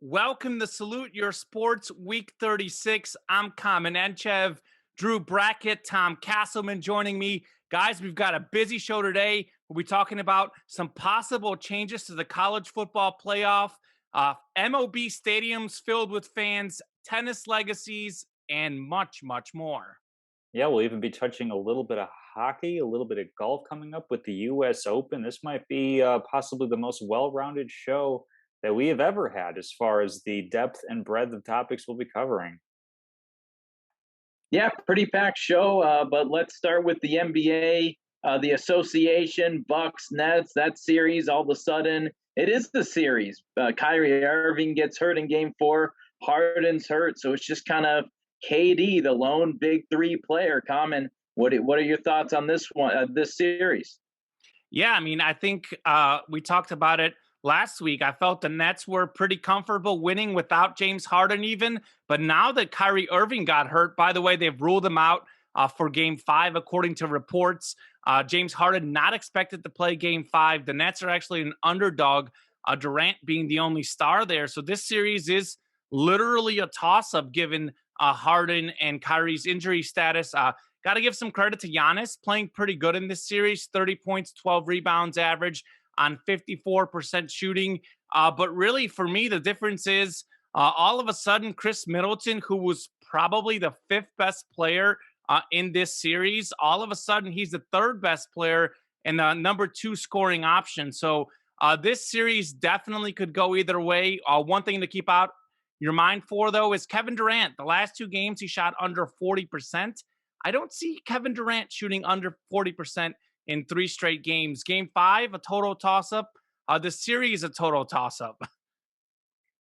Welcome to Salute Your Sports Week 36. I'm Kamenechev, Drew Brackett, Tom Castleman joining me. Guys, we've got a busy show today. We'll be talking about some possible changes to the college football playoff, MOB stadiums filled with fans, tennis legacies, and much, much more. Yeah, we'll even be touching a little bit of hockey, a little bit of golf coming up with the US Open. This might be possibly the most well rounded show that we have ever had as far as the depth and breadth of topics we'll be covering. Yeah, pretty packed show. But let's start with the NBA, the association, Bucks, Nets. That series, all of a sudden, it is the series. Kyrie Irving gets hurt in Game 4. Harden's hurt, so it's just kind of KD, the lone big three player. Common. What are your thoughts on this one? This series? Yeah, I mean, I think we talked about it last week. I felt the Nets were pretty comfortable winning without James Harden, even. But now that Kyrie Irving got hurt, by the way, they've ruled him out for Game 5, according to reports. James Harden not expected to play Game 5. The Nets are actually an underdog, Durant being the only star there. So this series is literally a toss-up given Harden and Kyrie's injury status. Got to give some credit to Giannis, playing pretty good in this series. 30 points, 12 rebounds average on 54% shooting. But really, for me, the difference is all of a sudden, Chris Middleton, who was probably the fifth best player in this series, all of a sudden, he's the third best player and the number 2 scoring option. So this series definitely could go either way. One thing to keep out your mind for, though, is Kevin Durant. The last 2 games, he shot under 40%. I don't see Kevin Durant shooting under 40% in 3 straight games. Game 5, a total toss-up. The series, a total toss-up.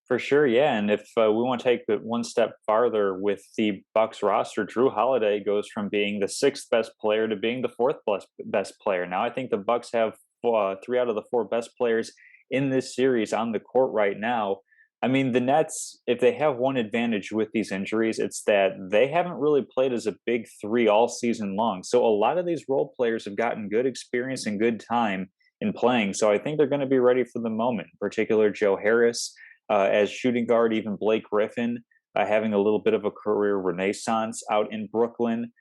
For sure, yeah. And if we want to take it one step farther with the Bucks roster, Drew Holiday goes from being the 6th best player to being the 4th best player. Now, I think the Bucks have 3 out of the 4 best players in this series on the court right now. I mean, the Nets, if they have one advantage with these injuries, it's that they haven't really played as a big three all season long. So a lot of these role players have gotten good experience and good time in playing. So I think they're going to be ready for the moment, in particular Joe Harris as shooting guard, even Blake Griffin having a little bit of a career renaissance out in Brooklyn.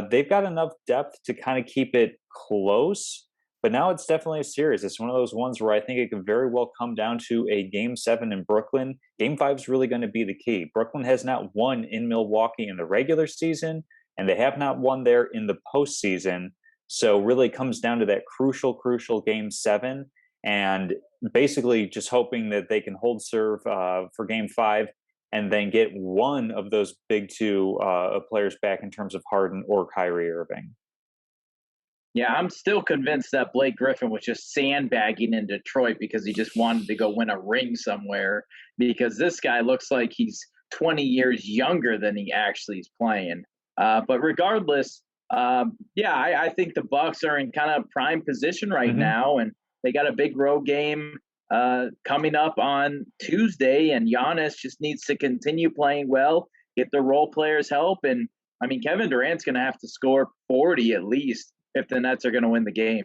They've got enough depth to kind of keep it close. But now it's definitely a series. It's one of those ones where I think it could very well come down to a Game 7 in Brooklyn. Game 5 is really going to be the key. Brooklyn has not won in Milwaukee in the regular season, and they have not won there in the postseason. So really it comes down to that crucial Game 7, and basically just hoping that they can hold serve for Game 5 and then get one of those big 2 players back in terms of Harden or Kyrie Irving. Yeah, I'm still convinced that Blake Griffin was just sandbagging in Detroit because he just wanted to go win a ring somewhere. Because this guy looks like he's 20 years younger than he actually is playing. But regardless, I think the Bucks are in kind of prime position right Hmm. now, and they got a big road game coming up on Tuesday. And Giannis just needs to continue playing well, get the role players help, and I mean Kevin Durant's going to have to score 40 at least if the Nets are going to win the game.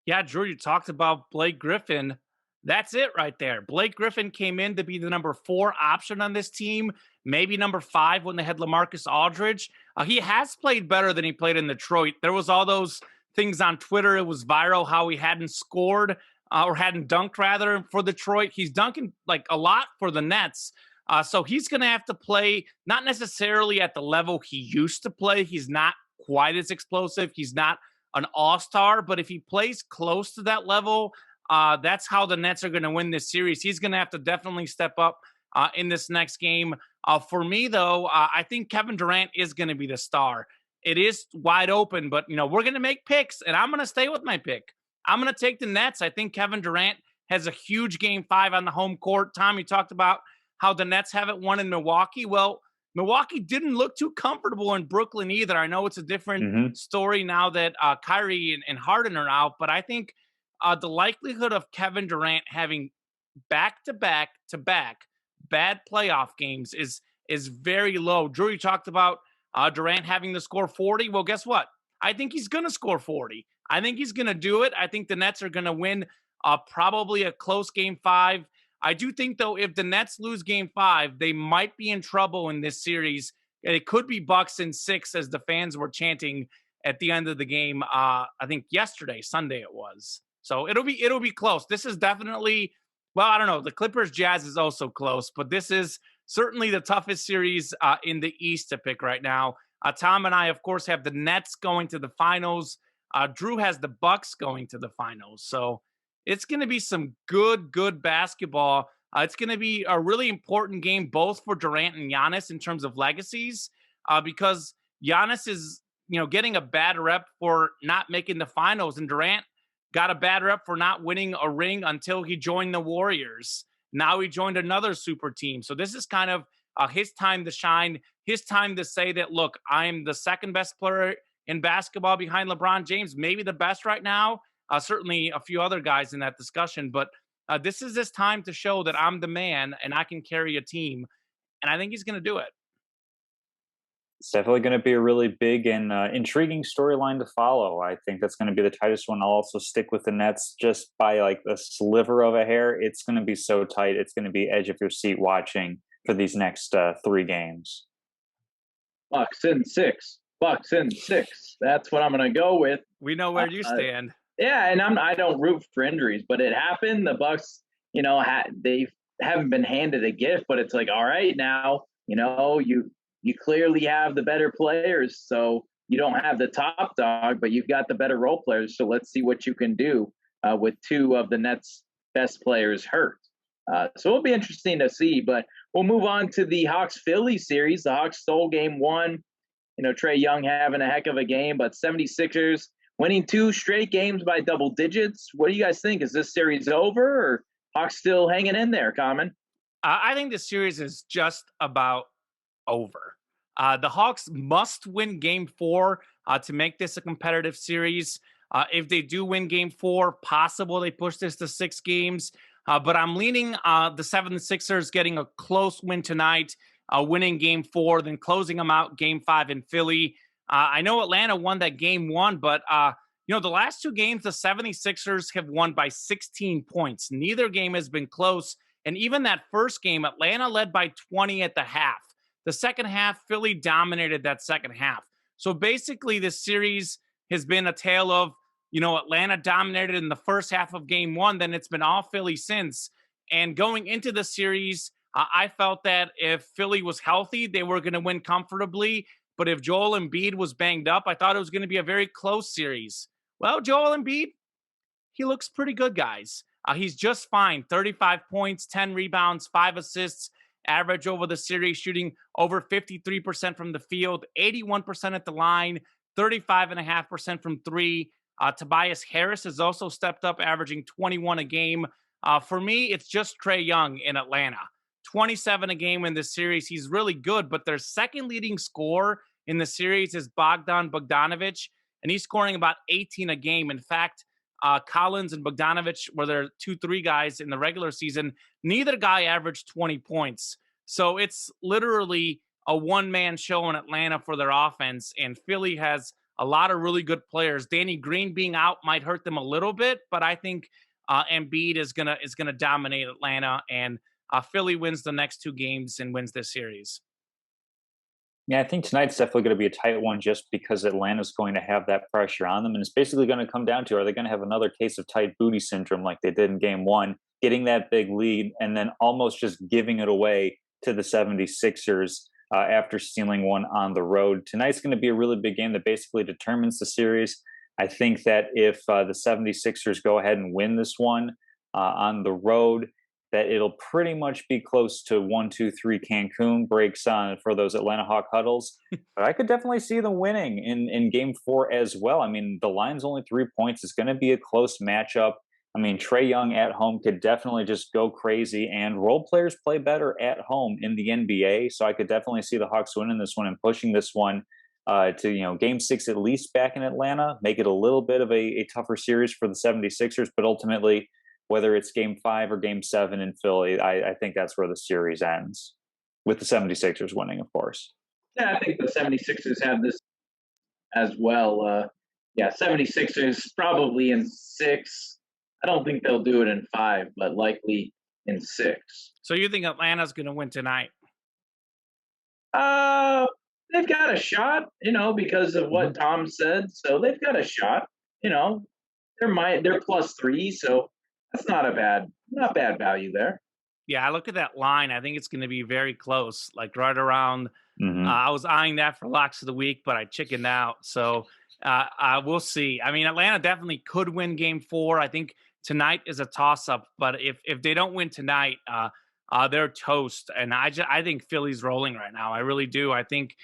Yeah, Drew, you talked about Blake Griffin. That's it right there. Blake Griffin came in to be the number 4 option on this team, maybe number 5 when they had LaMarcus Aldridge. He has played better than he played in Detroit. There was all those things on Twitter. It was viral how he hadn't scored or hadn't dunked rather for Detroit. He's dunking like a lot for the Nets. So he's going to have to play not necessarily at the level he used to play. He's not quite as explosive. He's not an all-star, but if he plays close to that level, that's how the Nets are going to win this series. He's going to have to definitely step up in this next game. For me, though, I think Kevin Durant is going to be the star. It is wide open, but we're going to make picks, and I'm going to stay with my pick. I'm going to take the Nets. I think Kevin Durant has a huge Game 5 on the home court. Tom, you talked about how the Nets haven't won in Milwaukee. Well, Milwaukee didn't look too comfortable in Brooklyn either. I know it's a different Hmm. story now that Kyrie and Harden are out, but I think the likelihood of Kevin Durant having back-to-back bad playoff games is very low. Drew, you talked about Durant having to score 40. Well, guess what? I think he's going to score 40. I think he's going to do it. I think the Nets are going to win probably a close Game 5. I do think, though, if the Nets lose game 5, they might be in trouble in this series. It could be Bucks in 6, as the fans were chanting at the end of the game. I think yesterday, Sunday it was. So it'll be close. This is definitely, well, I don't know. The Clippers Jazz is also close, but this is certainly the toughest series in the East to pick right now. Tom and I, of course, have the Nets going to the finals. Drew has the Bucks going to the finals. So it's going to be some good basketball. It's going to be a really important game, both for Durant and Giannis in terms of legacies, because Giannis is, getting a bad rep for not making the finals, and Durant got a bad rep for not winning a ring until he joined the Warriors. Now he joined another super team. So this is kind of his time to shine, his time to say that, look, I'm the second best player in basketball behind LeBron James, maybe the best right now. Certainly a few other guys in that discussion, but this is his time to show that I'm the man and I can carry a team. And I think he's going to do it. It's definitely going to be a really big and intriguing storyline to follow. I think that's going to be the tightest one. I'll also stick with the Nets just by like a sliver of a hair. It's going to be so tight. It's going to be edge of your seat watching for these next 3 games. Bucks in 6. Bucks in 6. That's what I'm going to go with. We know where you stand. Yeah, and I don't root for injuries, but it happened. The Bucks, they haven't been handed a gift, but it's like, all right, now, you clearly have the better players, so you don't have the top dog, but you've got the better role players. So let's see what you can do with 2 of the Nets' best players hurt. So it'll be interesting to see, but we'll move on to the Hawks-Philly series. The Hawks stole game 1. Trae Young having a heck of a game, but 76ers winning 2 straight games by double digits. What do you guys think? Is this series over, or Hawks still hanging in there, Common? I think the series is just about over. The Hawks must win game 4 to make this a competitive series. If they do win game 4, possible they push this to 6 games. But I'm leaning the 76ers getting a close win tonight, winning game 4, then closing them out game 5 in Philly. I know Atlanta won that game 1, but the last 2 games, the 76ers have won by 16 points. Neither game has been close. And even that first game, Atlanta led by 20 at the half. The second half, Philly dominated that second half. So basically, this series has been a tale of, Atlanta dominated in the first half of game 1, then it's been all Philly since. And going into the series, I felt that if Philly was healthy, they were going to win comfortably. But if Joel Embiid was banged up, I thought it was going to be a very close series. Well, Joel Embiid, he looks pretty good, guys. He's just fine. 35 points, 10 rebounds, 5 assists, average over the series, shooting over 53% from the field, 81% at the line, 35.5% from 3. Tobias Harris has also stepped up, averaging 21 a game. For me, it's just Trae Young in Atlanta. 27 a game in this series. He's really good, but their second leading scorer in the series is Bogdan Bogdanovic, and he's scoring about 18 a game. In fact, Collins and Bogdanovic were their 2-3 guys in the regular season. Neither guy averaged 20 points. So it's literally a one-man show in Atlanta for their offense, and Philly has a lot of really good players. Danny Green being out might hurt them a little bit, but I think Embiid is gonna dominate Atlanta, and Philly wins the next 2 games and wins this series. Yeah, I think tonight's definitely going to be a tight one just because Atlanta's going to have that pressure on them. And it's basically going to come down to, are they going to have another case of tight booty syndrome like they did in game 1, getting that big lead and then almost just giving it away to the 76ers after stealing one on the road. Tonight's going to be a really big game that basically determines the series. I think that if the 76ers go ahead and win this one on the road, that it'll pretty much be close to 1-2-3 Cancun breaks on for those Atlanta Hawk huddles. But I could definitely see them winning in game 4 as well. I mean, the line's only 3 points. It's going to be a close matchup. I mean, Trae Young at home could definitely just go crazy, and role players play better at home in the NBA. So I could definitely see the Hawks winning this one and pushing this one to, game 6 at least back in Atlanta, make it a little bit of a tougher series for the 76ers, but ultimately, whether it's game 5 or game 7 in Philly, I think that's where the series ends, with the 76ers winning, of course. Yeah, I think the 76ers have this as well. 76ers probably in 6. I don't think they'll do it in 5, but likely in 6. So you think Atlanta's going to win tonight? Uh, they've got a shot, because of what Mhm. Tom said. So they've got a shot. You know, they're +3, so that's not bad value there. Yeah, I look at that line. I think it's going to be very close, like right around. Mhm. I was eyeing that for locks of the week, but I chickened out. So we'll see. I mean, Atlanta definitely could win Game 4. I think tonight is a toss up, but if they don't win tonight, they're toast. And I think Philly's rolling right now. I really do. I think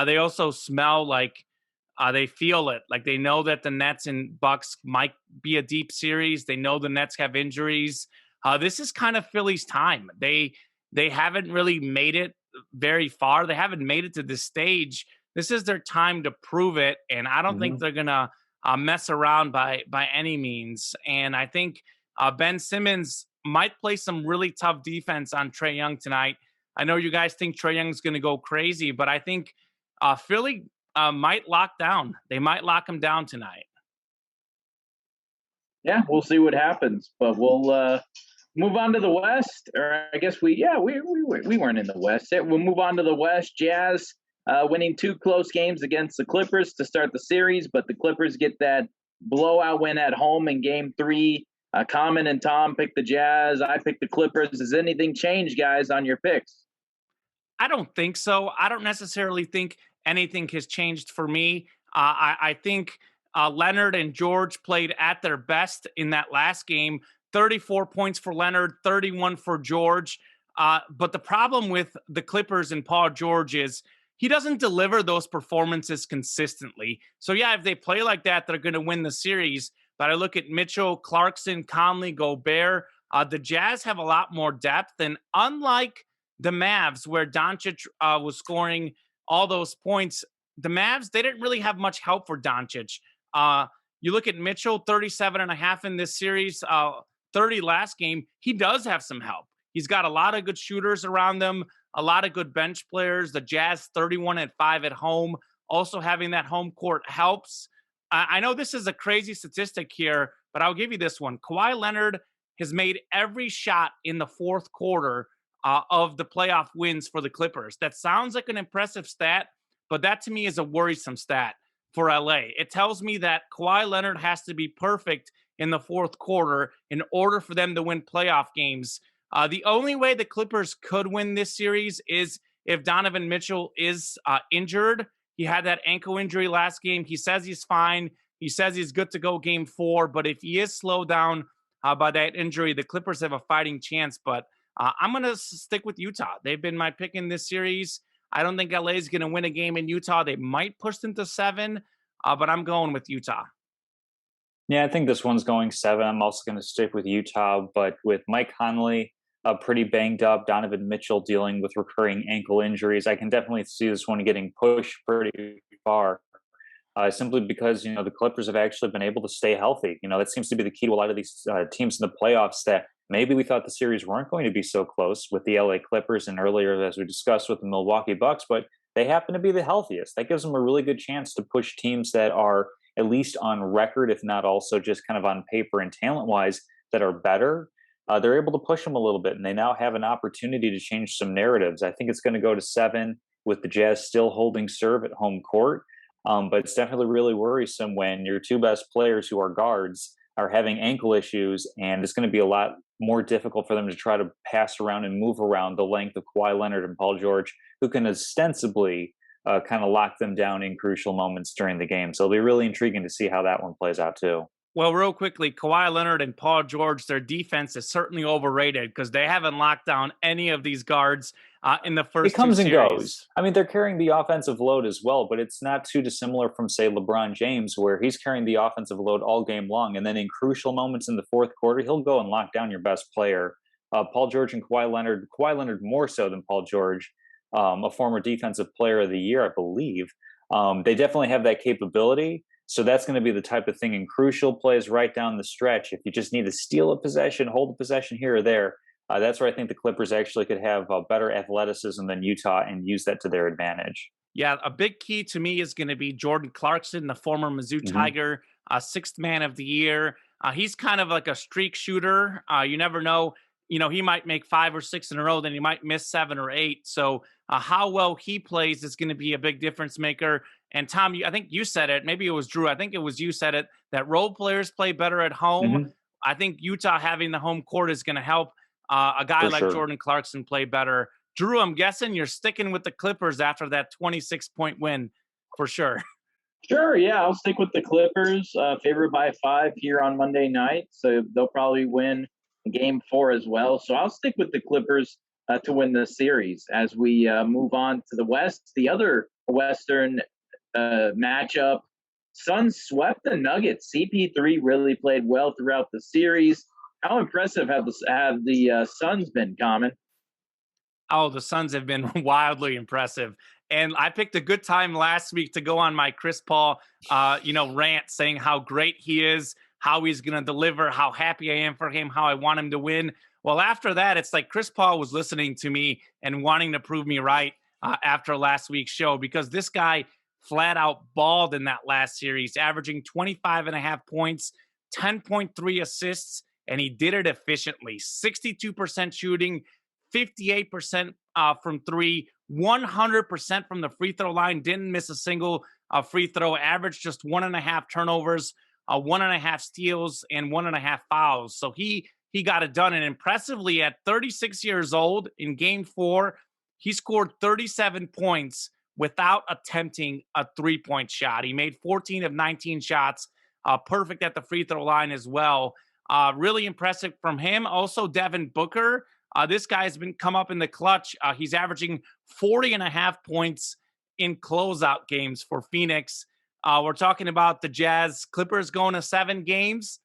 they also smell like they feel it. Like they know that the Nets and Bucks might be a deep series. They know the Nets have injuries. This is kind of Philly's time. They haven't really made it very far. They haven't made it to this stage. This is their time to prove it, and I don't think Mhm. they're gonna mess around by any means. And I think Ben Simmons might play some really tough defense on Trae Young tonight. I know you guys think Trae Young's going to go crazy, but I think Philly might lock down. They might lock him down tonight. Yeah, we'll see what happens, but we'll move on to the West. Or I guess we weren't in the West. We'll move on to the West. Jazz winning 2 close games against the Clippers to start the series, but the Clippers get that blowout win at home in Game 3. Common and Tom picked the Jazz. I picked the Clippers. Has anything changed, guys, on your picks? I don't think so. I don't necessarily think anything has changed for me. I think Leonard and George played at their best in that last game. 34 points for Leonard, 31 for George. But the problem with the Clippers and Paul George is he doesn't deliver those performances consistently. So, yeah, if they play like that, they're going to win the series. But I look at Mitchell, Clarkson, Conley, Gobert. The Jazz have a lot more depth. And unlike the Mavs, where Doncic was scoring all those points, the Mavs, they didn't really have much help for Doncic. You look at Mitchell, 37 and a half in this series, 30 last game. He does have some help. He's got a lot of good shooters around them, a lot of good bench players. The Jazz 31 and 5 at home. Also having that home court helps. I know this is a crazy statistic here, but I'll give you this one. Kawhi Leonard has made every shot in the fourth quarter of the playoff wins for the Clippers. That sounds like an impressive stat, but that to me is a worrisome stat for LA. It tells me that Kawhi Leonard has to be perfect in the fourth quarter in order for them to win playoff games. The only way the Clippers could win this series is if Donovan Mitchell is injured. He had that ankle injury last game. He says he's fine. He says he's good to go Game 4. But if he is slowed down by that injury, the Clippers have a fighting chance. But I'm going to stick with Utah. They've been my pick in this series. I don't think LA is going to win a game in Utah. They might push them to 7, but I'm going with Utah. Yeah, I think this one's going 7. I'm also going to stick with Utah, but with Mike Conley pretty banged up, Donovan Mitchell dealing with recurring ankle injuries, I can definitely see this one getting pushed pretty far. Simply because the Clippers have actually been able to stay healthy. That seems to be the key to a lot of these teams in the playoffs. That maybe we thought the series weren't going to be so close with the LA Clippers, and earlier as we discussed with the Milwaukee Bucks, but they happen to be the healthiest. That gives them a really good chance to push teams that are at least on record, if not also just kind of on paper and talent wise, that are better. They're able to push them a little bit, and they now have an opportunity to change some narratives. I think it's going to go to 7 with the Jazz still holding serve at home court. But it's definitely really worrisome when your 2 best players, who are guards, are having ankle issues, and it's going to be a lot more difficult for them to try to pass around and move around the length of Kawhi Leonard and Paul George, who can ostensibly kind of lock them down in crucial moments during the game. So it'll be really intriguing to see how that one plays out too. Well, real quickly, Kawhi Leonard and Paul George, their defense is certainly overrated because they haven't locked down any of these guards in the It first 2 comes and series. goes. I mean, they're carrying the offensive load as well, but it's not too dissimilar from, say, LeBron James, where he's carrying the offensive load all game long. And then in crucial moments in the fourth quarter, he'll go and lock down your best player. Paul George and Kawhi Leonard more so than Paul George, a former defensive player of the year, I believe. They definitely have that capability. So that's going to be the type of thing in crucial plays right down the stretch. If you just need to steal a possession, hold a possession here or there, that's where I think the Clippers actually could have better athleticism than Utah and use that to their advantage. Yeah, a big key to me is going to be Jordan Clarkson, the former Mizzou Hmm. Tiger, 6th man of the year. He's kind of like a streak shooter. You never know he might make 5 or 6 in a row, then he might miss 7 or 8. So how well he plays is going to be a big difference maker. And Tom, I think you said it. Maybe it was Drew. I think it was you said it, that role players play better at home. Hmm. I think Utah having the home court is going to help a guy For like sure. Jordan Clarkson play better. Drew, I'm guessing you're sticking with the Clippers after that 26-point win for sure. Sure, yeah, I'll stick with the Clippers, favored by 5 here on Monday night. So they'll probably win game 4 as well. So I'll stick with the Clippers to win the series. As we move on to the West, the other Western matchup, Suns swept the Nuggets. CP3 really played well throughout the series. How impressive have the Suns been, Common? Oh, the Suns have been wildly impressive. And I picked a good time last week to go on my Chris Paul, rant, saying how great he is, how he's going to deliver, how happy I am for him, how I want him to win. Well, after that, it's like Chris Paul was listening to me and wanting to prove me right after last week's show, because this guy flat out balled in that last series, averaging 25 and a half points, 10.3 assists, and he did it efficiently. 62% shooting, 58% from three, 100% from the free throw line, didn't miss a single free throw, averaged just 1.5 turnovers, 1.5 steals, and 1.5 fouls. So he got it done. And impressively, at 36 years old in game 4, he scored 37 points without attempting a 3-point shot. He made 14 of 19 shots, perfect at the free throw line as well. Really impressive from him. Also, Devin Booker. This guy's been come up in the clutch. He's averaging 40 and a half points in closeout games for Phoenix. We're talking about the Jazz Clippers going to 7 games.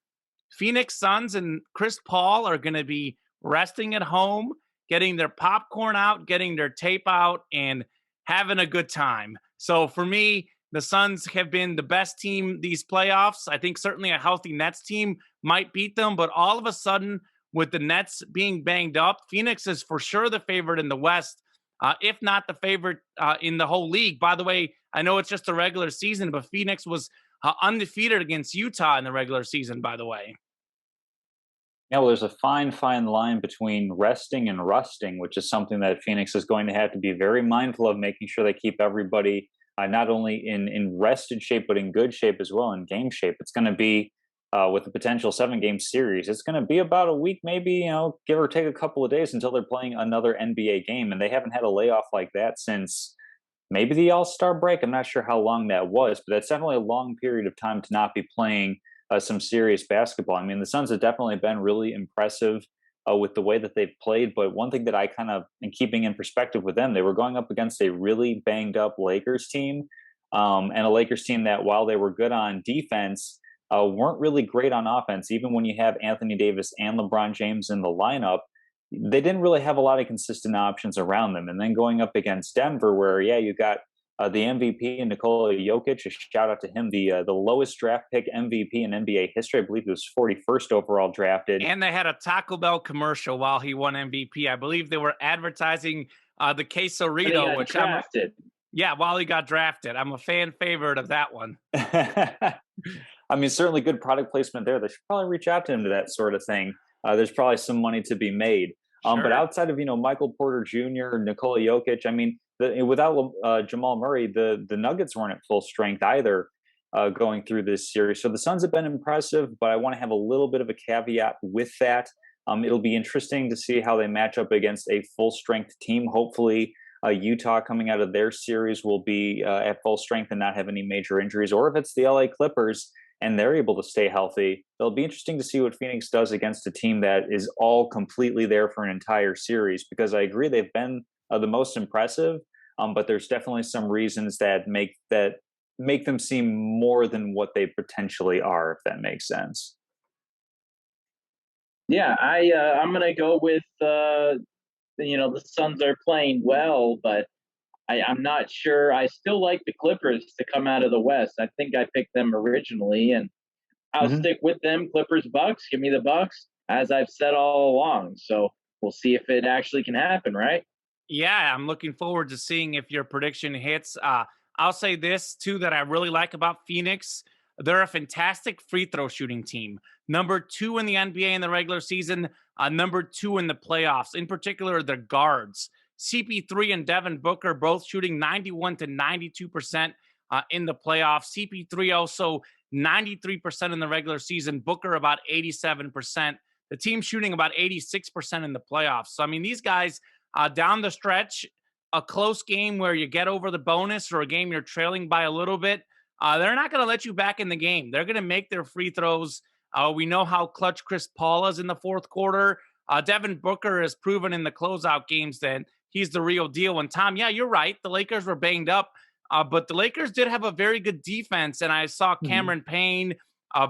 Phoenix Suns and Chris Paul are going to be resting at home, getting their popcorn out, getting their tape out, and having a good time. So for me, the Suns have been the best team these playoffs. I think certainly a healthy Nets team might beat them, but all of a sudden, with the Nets being banged up, Phoenix is for sure the favorite in the West, if not the favorite in the whole league. By the way, I know it's just a regular season, but Phoenix was undefeated against Utah in the regular season, by the way. Yeah, well, there's a fine, fine line between resting and rusting, which is something that Phoenix is going to have to be very mindful of, making sure they keep everybody not only in rested shape, but in good shape as well, in game shape. It's going to be, with a potential 7-game series, it's going to be about a week, maybe, give or take a couple of days until they're playing another NBA game. And they haven't had a layoff like that since maybe the All-Star break. I'm not sure how long that was, but that's definitely a long period of time to not be playing some serious basketball. I mean, the Suns have definitely been really impressive with the way that they've played. But one thing that I kind of, in keeping in perspective with them, they were going up against a really banged up Lakers team, and a Lakers team that, while they were good on defense, weren't really great on offense. Even when you have Anthony Davis and LeBron James in the lineup, they didn't really have a lot of consistent options around them. And then going up against Denver, where, yeah, you got the MVP, Nikola Jokic, a shout out to him, the lowest draft pick MVP in NBA history. I believe he was 41st overall drafted. And they had a Taco Bell commercial while he won MVP. I believe they were advertising the quesarito, which drafted. While he got drafted. I'm a fan favorite of that one. I mean, certainly good product placement there. They should probably reach out to him to that sort of thing. There's probably some money to be made. Sure. But outside of, Michael Porter Jr., Nikola Jokic, I mean, without Jamal Murray, the Nuggets weren't at full strength either going through this series. So the Suns have been impressive, but I want to have a little bit of a caveat with that. It'll be interesting to see how they match up against a full-strength team. Hopefully, Utah coming out of their series will be at full strength and not have any major injuries. Or if it's the LA Clippers and they're able to stay healthy, it'll be interesting to see what Phoenix does against a team that is all completely there for an entire series, because I agree they've been the most impressive, but there's definitely some reasons that make them seem more than what they potentially are, if that makes sense. Yeah, I'm going to go with, the Suns are playing well, but I'm not sure. I still like the Clippers to come out of the West. I think I picked them originally, and I'll stick with them. Clippers, Bucks. Give me the Bucks, as I've said all along. So we'll see if it actually can happen, right? Yeah, I'm looking forward to seeing if your prediction hits. I'll say this, too, that I really like about Phoenix. They're a fantastic free throw shooting team. number 2 in the NBA in the regular season, number 2 in the playoffs. In particular, their guards. CP3 and Devin Booker both shooting 91 to 92% in the playoffs. CP3 also 93% in the regular season. Booker about 87%. The team shooting about 86% in the playoffs. So, I mean, these guys down the stretch, a close game where you get over the bonus or a game you're trailing by a little bit, they're not going to let you back in the game. They're going to make their free throws. We know how clutch Chris Paul is in the fourth quarter. Devin Booker has proven in the closeout games that he's the real deal. And Tom, yeah, you're right. The Lakers were banged up, but the Lakers did have a very good defense. And I saw Cameron Payne,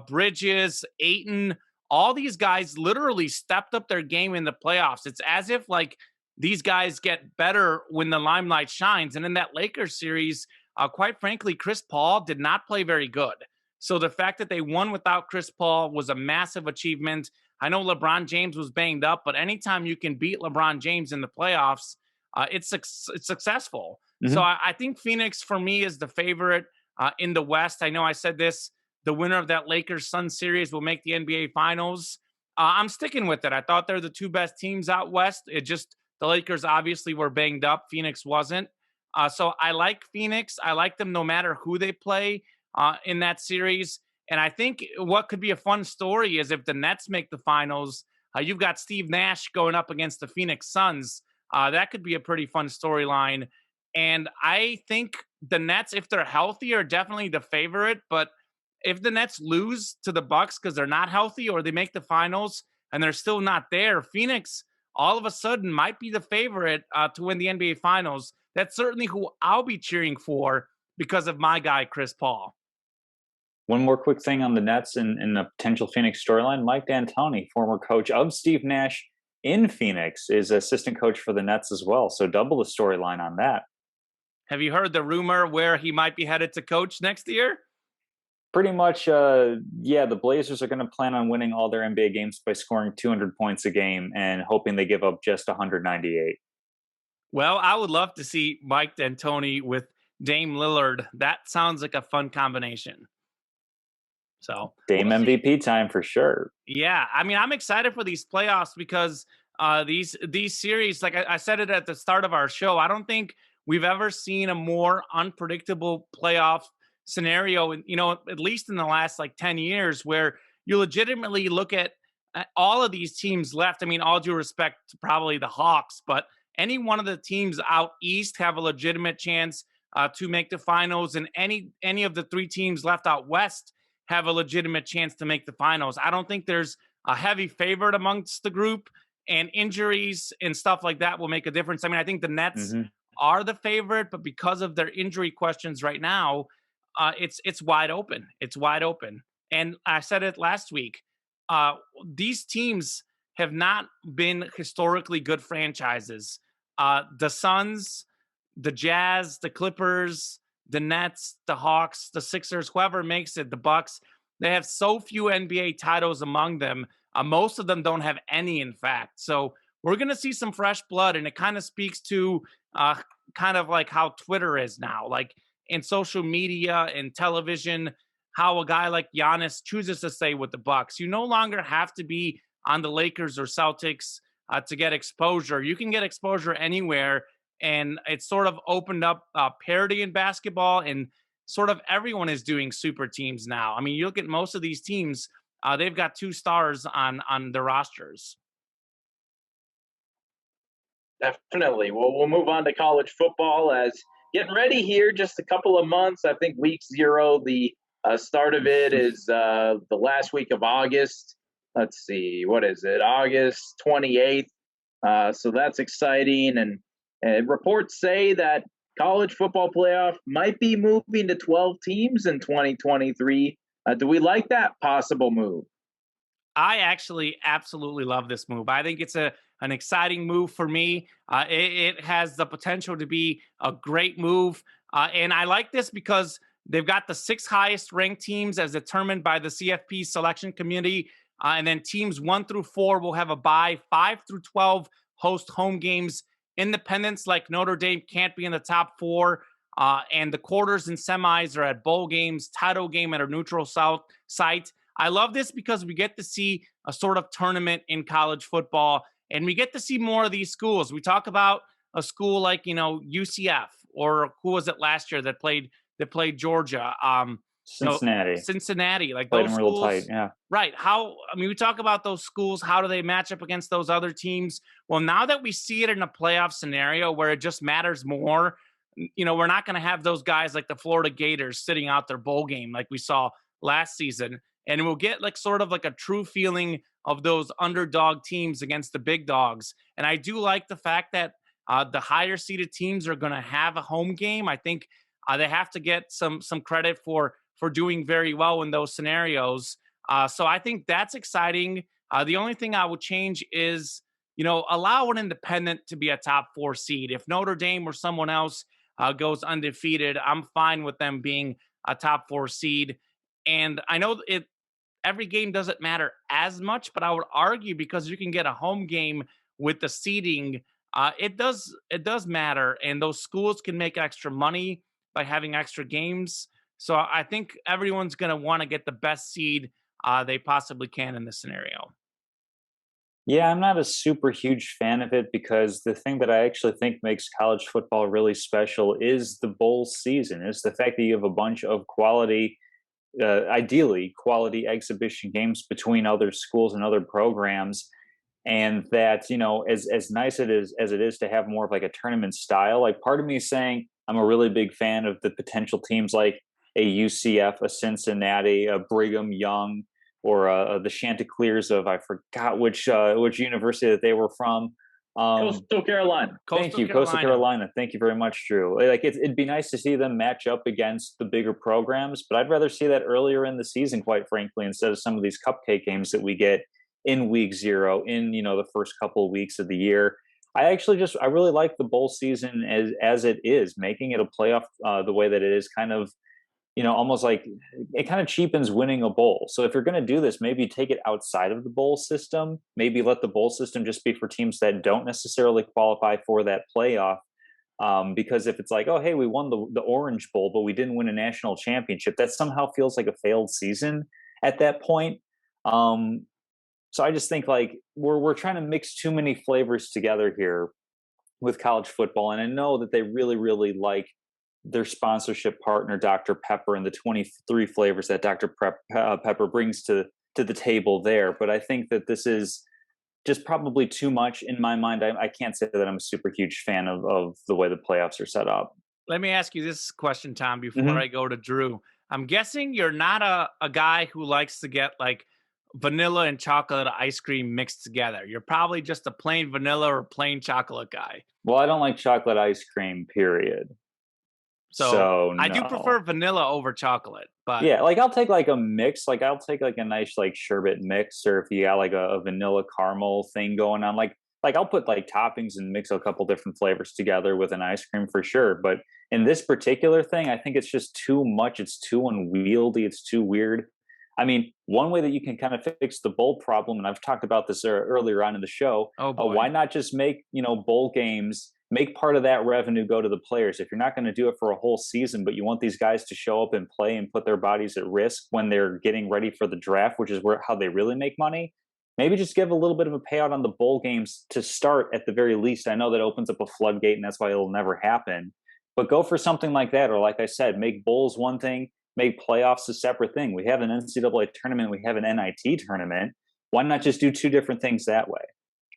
Bridges, Ayton, all these guys literally stepped up their game in the playoffs. It's as if like these guys get better when the limelight shines. And in that Lakers series, quite frankly, Chris Paul did not play very good. So the fact that they won without Chris Paul was a massive achievement. I know LeBron James was banged up, but anytime you can beat LeBron James in the playoffs, it's successful. Mm-hmm. So I think Phoenix, for me, is the favorite in the West. I know I said this. The winner of that Lakers-Suns series will make the NBA Finals. I'm sticking with it. I thought they're the two best teams out West. It just, the Lakers obviously were banged up. Phoenix wasn't. So I like Phoenix. I like them no matter who they play in that series. And I think what could be a fun story is if the Nets make the finals, you've got Steve Nash going up against the Phoenix Suns. That could be a pretty fun storyline. And I think the Nets, if they're healthy, are definitely the favorite. But if the Nets lose to the Bucks because they're not healthy, or they make the finals and they're still not there, Phoenix all of a sudden might be the favorite to win the NBA Finals. That's certainly who I'll be cheering for because of my guy, Chris Paul. One more quick thing on the Nets and a potential Phoenix storyline. Mike D'Antoni, former coach of Steve Nash in Phoenix, is assistant coach for the Nets as well. So double the storyline on that. Have you heard the rumor where he might be headed to coach next year? Pretty much, the Blazers are going to plan on winning all their NBA games by scoring 200 points a game and hoping they give up just 198. Well, I would love to see Mike D'Antoni with Dame Lillard. That sounds like a fun combination. So Dame MVP time for sure. Yeah, I mean, I'm excited for these playoffs because these series, like I said it at the start of our show, I don't think we've ever seen a more unpredictable playoff scenario, at least in the last 10 years, where you legitimately look at all of these teams left. I mean, all due respect to probably the Hawks, but any one of the teams out east have a legitimate chance to make the finals, and any of the three teams left out west have a legitimate chance to make the finals. I don't think there's a heavy favorite amongst the group, and injuries and stuff like that will make a difference. I mean, I think the Nets are the favorite, but because of their injury questions right now, it's wide open. It's wide open. And I said it last week. These teams have not been historically good franchises. The Suns, the Jazz, the Clippers, the Nets, the Hawks, the Sixers, whoever makes it, the Bucks, they have so few NBA titles among them. Most of them don't have any, in fact. So we're going to see some fresh blood, and it kind of speaks to kind of like how Twitter is now, like in social media and television, how a guy like Giannis chooses to stay with the Bucks. You no longer have to be on the Lakers or Celtics to get exposure. You can get exposure anywhere. And it's sort of opened up parity in basketball, and sort of everyone is doing super teams now. I mean, you look at most of these teams, they've got 2 stars on their rosters. Definitely. Well, we'll move on to college football as getting ready here, just a couple of months. I think week 0, the start of it is the last week of August. Let's see, what is it? August 28th. So that's exciting. And reports say that college football playoff might be moving to 12 teams in 2023. Do we like that possible move? I actually absolutely love this move. I think it's an exciting move for me. It has the potential to be a great move. And I like this because they've got the 6 highest ranked teams as determined by the CFP selection committee. And then teams 1 through 4 will have a bye. 5 through 12 host home games. Independents like Notre Dame can't be in the top 4. And the quarters and semis are at bowl games, title game at a neutral site. I love this because we get to see a sort of tournament in college football, and we get to see more of these schools. We talk about a school like, UCF, or who was it last year that played Georgia? You know, Cincinnati Cincinnati, like played those them real tight. schools. Yeah. Right. We talk about those schools. How do they match up against those other teams? Well, now that we see it in a playoff scenario where it just matters more, we're not going to have those guys like the Florida Gators sitting out their bowl game like we saw last season. And we'll get like sort of like a true feeling of those underdog teams against the big dogs. And I do like the fact that the higher seeded teams are going to have a home game. I think they have to get some credit for doing very well in those scenarios. So I think that's exciting. The only thing I would change is, allow an independent to be a top 4 seed. If Notre Dame or someone else goes undefeated, I'm fine with them being a top 4 seed. And I know every game doesn't matter as much, but I would argue because you can get a home game with the seeding, it does matter, and those schools can make extra money by having extra games. So I think everyone's going to want to get the best seed they possibly can in this scenario. Yeah, I'm not a super huge fan of it because the thing that I actually think makes college football really special is the bowl season, is the fact that you have a bunch of quality, ideally quality exhibition games between other schools and other programs. And that, as nice as it is to have more of like a tournament style, like part of me is saying I'm a really big fan of the potential teams like a UCF, a Cincinnati, a Brigham Young, or the Chanticleers of, I forgot which university that they were from. Coastal Carolina. Thank you, Coastal Carolina. Thank you very much, Drew. Like it'd be nice to see them match up against the bigger programs, but I'd rather see that earlier in the season, quite frankly, instead of some of these cupcake games that we get in week 0, in the first couple of weeks of the year. I really like the bowl season as it is, making it a playoff the way that it is, kind of, almost like it kind of cheapens winning a bowl. So if you're going to do this, maybe take it outside of the bowl system. Maybe let the bowl system just be for teams that don't necessarily qualify for that playoff. Because if it's like, oh, hey, we won the Orange Bowl, but we didn't win a national championship, that somehow feels like a failed season at that point. So I just think like we're trying to mix too many flavors together here with college football. And I know that they really, really like their sponsorship partner, Dr. Pepper, and the 23 flavors that Dr. Pepper brings to the table there. But I think that this is just probably too much in my mind. I can't say that I'm a super huge fan of the way the playoffs are set up. Let me ask you this question, Tom, before I go to Drew. I'm guessing you're not a guy who likes to get like vanilla and chocolate ice cream mixed together. You're probably just a plain vanilla or plain chocolate guy. Well, I don't like chocolate ice cream, period. So I do no. prefer vanilla over chocolate, but yeah, like I'll take like a mix, like I'll take like a nice like sherbet mix, or if you got like a vanilla caramel thing going on, like I'll put like toppings and mix a couple different flavors together with an ice cream for sure. But in this particular thing, I think it's just too much. It's too unwieldy. It's too weird. I mean, one way that you can kind of fix the bowl problem, and I've talked about this earlier on in the show, why not just make, bowl games, make part of that revenue go to the players? If you're not going to do it for a whole season, but you want these guys to show up and play and put their bodies at risk when they're getting ready for the draft, which is how they really make money, maybe just give a little bit of a payout on the bowl games to start at the very least. I know that opens up a floodgate and that's why it'll never happen, but go for something like that. Or like I said, make bowls one thing, make playoffs a separate thing. We have an NCAA tournament, we have an NIT tournament. Why not just do two different things that way?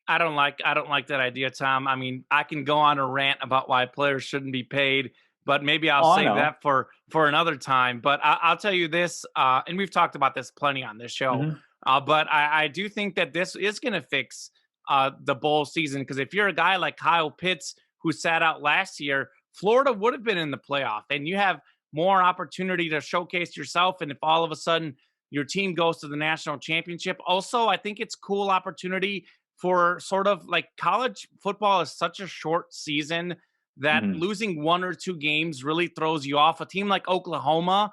I don't like that idea, Tom. I mean, I can go on a rant about why players shouldn't be paid, but maybe I'll save that for another time. But I'll tell you this, and we've talked about this plenty on this show, but I do think that this is going to fix the bowl season, because if you're a guy like Kyle Pitts who sat out last year, Florida would have been in the playoff, and you have more opportunity to showcase yourself. And if all of a sudden your team goes to the national championship, also, I think it's cool opportunity for sort of like college football is such a short season that losing one or two games really throws you off. A team like Oklahoma,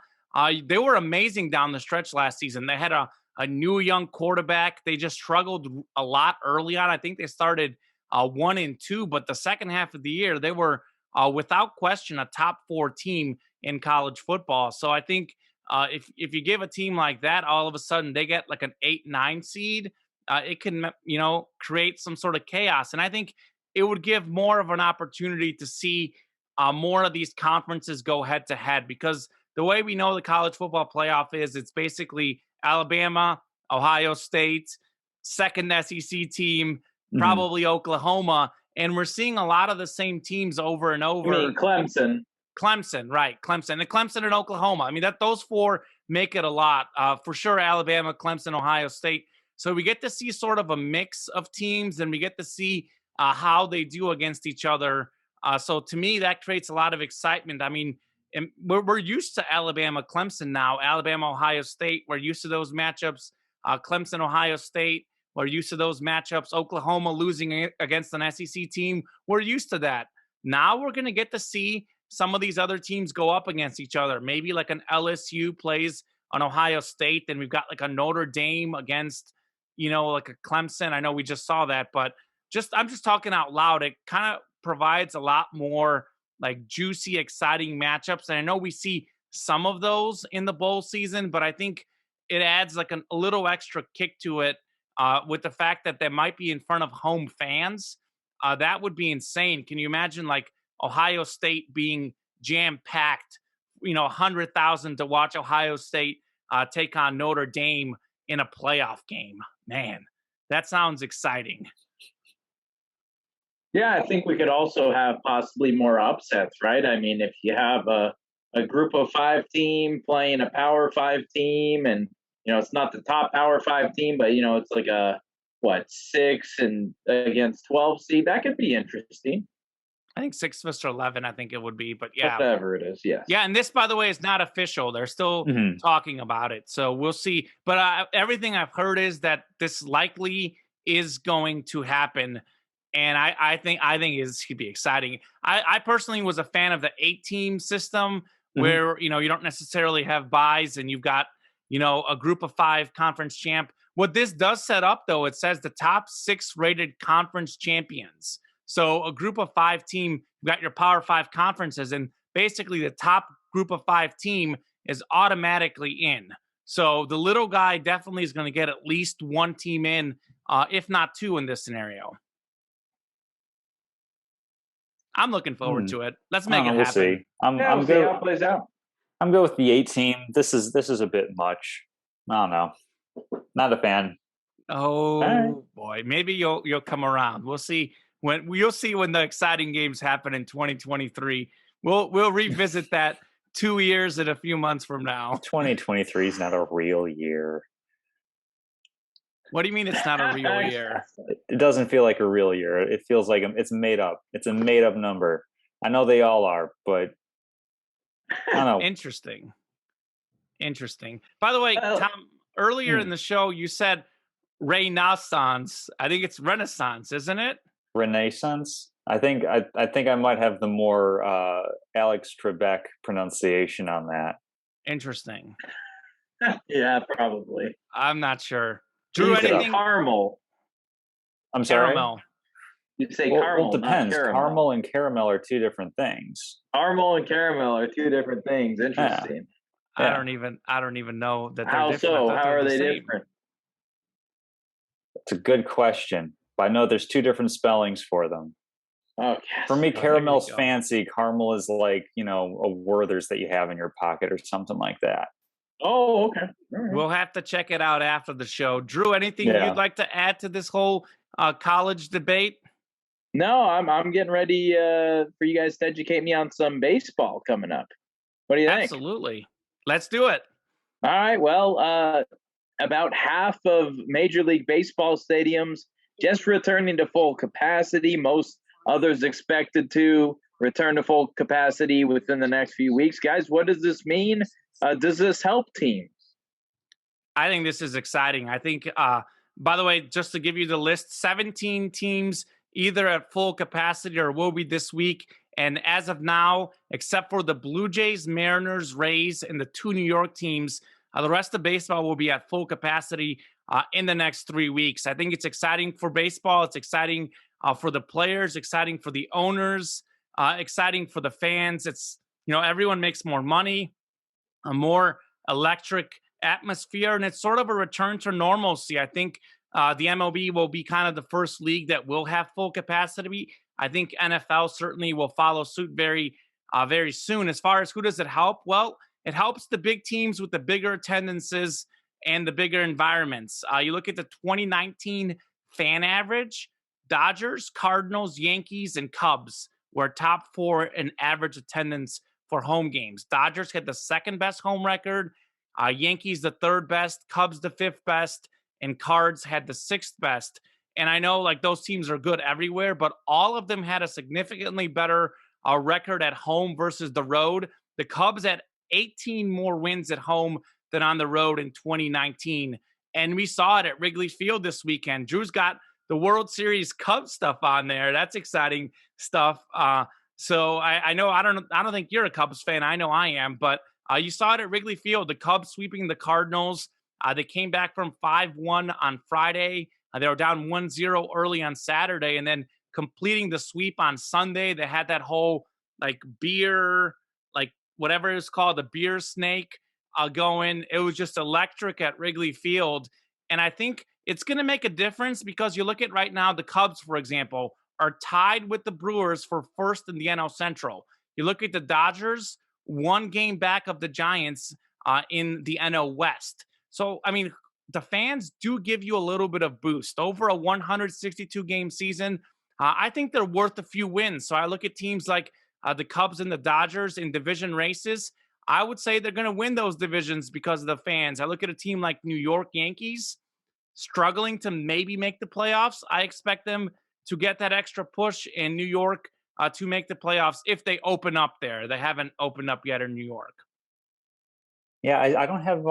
they were amazing down the stretch last season. They had a new young quarterback. They just struggled a lot early on. I think they started 1-2, but the second half of the year, they were without question a top 4 team in college football. So I think If you give a team like that, all of a sudden they get like an 8-9 seed, it can create some sort of chaos. And I think it would give more of an opportunity to see more of these conferences go head to head, because the way we know the college football playoff is, it's basically Alabama, Ohio State, second SEC team, probably Oklahoma, and we're seeing a lot of the same teams over and over. You mean Clemson? Clemson, right? Clemson and Oklahoma. I mean, those four make it a lot for sure. Alabama, Clemson, Ohio State. So we get to see sort of a mix of teams, and we get to see how they do against each other. So to me, that creates a lot of excitement. I mean, and we're used to Alabama, Clemson now. Alabama, Ohio State, we're used to those matchups. Clemson, Ohio State, we're used to those matchups. Oklahoma losing against an SEC team, we're used to that. Now we're going to get to see some of these other teams go up against each other. Maybe like an LSU plays an Ohio State, then we've got like a Notre Dame against, like a Clemson. I know we just saw that, but I'm just talking out loud. It kind of provides a lot more like juicy, exciting matchups. And I know we see some of those in the bowl season, but I think it adds like a little extra kick to it with the fact that they might be in front of home fans. That would be insane. Can you imagine like Ohio State being jam-packed, 100,000 to watch Ohio State take on Notre Dame in a playoff game? Man, that sounds exciting. Yeah, I think we could also have possibly more upsets, right? I mean, if you have a group of 5 team playing a Power 5 team, and it's not the top Power 5 team, but it's like a 6 and against 12 seed, that could be interesting. I think 6 versus 11, I think it would be, but yeah. Whatever it is, yes. Yeah, and this, by the way, is not official. They're still talking about it, so we'll see. But everything I've heard is that this likely is going to happen, and I think this could be exciting. I personally was a fan of the 8-team system where, you don't necessarily have buys, and you've got, a group of 5 conference champ. What this does set up, though, it says the top 6 rated conference champions. So a group of 5 team, you've got your Power 5 conferences, and basically the top group of 5 team is automatically in. So the little guy definitely is going to get at least 1 team in, if not 2 in this scenario. I'm looking forward to it. Let's make it happen. We'll see. I'm good. See how it plays out. I'm good with the 8 team. This is a bit much. I don't know. Not a fan. Oh boy, maybe you'll come around. We'll see when the exciting games happen in 2023. We'll revisit that 2 years and a few months from now. 2023 is not a real year. What do you mean it's not a real year? It doesn't feel like a real year. It feels like it's made up. It's a made up number. I know they all are, but I don't know. Interesting. By the way, Tom, earlier in the show, you said Renaissance. I think it's Renaissance, isn't it? Renaissance. I think I might have the more Alex Trebek pronunciation on that. Interesting. Yeah, probably. I'm not sure. Drew, anything? Caramel. I'm sorry. Caramel. You say caramel. Well, it depends. Caramel. Caramel and caramel are 2 different things. Caramel and caramel are 2 different things. Interesting. Yeah. I don't even know that they're How different. so? How are they different? It's a good question. But I know there's 2 different spellings for them. Okay. For me, caramel's fancy. Caramel is like, a Werther's that you have in your pocket or something like that. Oh, okay. Right. We'll have to check it out after the show. Drew, anything you'd like to add to this whole college debate? No, I'm getting ready for you guys to educate me on some baseball coming up. What do you think? Absolutely. Let's do it. All right. Well, about half of Major League Baseball stadiums just returning to full capacity. Most others expected to return to full capacity within the next few weeks. Guys, what does this mean? Does this help teams? I think this is exciting. I think, by the way, just to give you the list, 17 teams either at full capacity or will be this week. And as of now, except for the Blue Jays, Mariners, Rays, and the 2 New York teams, the rest of baseball will be at full capacity in the next 3 weeks. I think it's exciting for baseball. It's exciting for the players, exciting for the owners, exciting for the fans. It's, everyone makes more money. More electric atmosphere, and it's sort of a return to normalcy. I think the MLB will be kind of the first league that will have full capacity. I think NFL certainly will follow suit very soon. As far as who does it help? Well, it helps the big teams with the bigger attendances and the bigger environments. You look at the 2019 fan average, Dodgers, Cardinals, Yankees, and Cubs were top four in average attendance for home games. Dodgers had the second best home record, Yankees the third best, Cubs the fifth best, and Cards had the sixth best. And I know like those teams are good everywhere, but all of them had a significantly better record at home versus the road. The Cubs had 18 more wins at home than on the road in 2019. And we saw it at Wrigley Field this weekend. Drew's got the World Series Cubs stuff on there. That's exciting stuff. So I know I don't think you're a Cubs fan. I know I am, but you saw it at Wrigley Field. The Cubs sweeping the Cardinals. They came back from 5-1 on Friday. They were down 1-0 early on Saturday, and then completing the sweep on Sunday. They had that whole like beer, like whatever it's called, the beer snake going. It was just electric at Wrigley Field. And I think it's going to make a difference because you look at right now, the Cubs, for example, are tied with the Brewers for first in the NL Central. You look at the Dodgers, one game back of the Giants in the NL West. So, I mean, the fans do give you a little bit of boost over a 162 game season. I think they're worth a few wins. So I look at teams like the Cubs and the Dodgers in division races. I would say they're going to win those divisions because of the fans. I look at a team like New York Yankees struggling to maybe make the playoffs. I expect them to get that extra push in New York to make the playoffs if they open up there. They haven't opened up yet in New York. Yeah, I don't have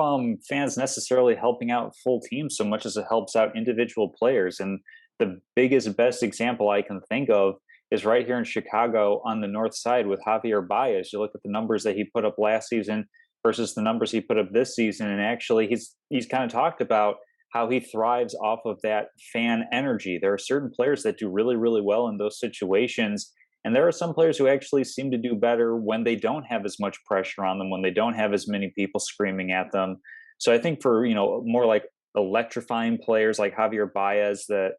fans necessarily helping out full teams so much as it helps out individual players. And the biggest, best example I can think of is right here in Chicago on the north side with Javier Baez. You look at the numbers that he put up last season versus the numbers he put up this season, and actually he's kind of talked about how he thrives off of that fan energy. There are certain players that do really, really well in those situations. And there are some players who actually seem to do better when they don't have as much pressure on them, when they don't have as many people screaming at them. So I think for, more like electrifying players like Javier Baez, that,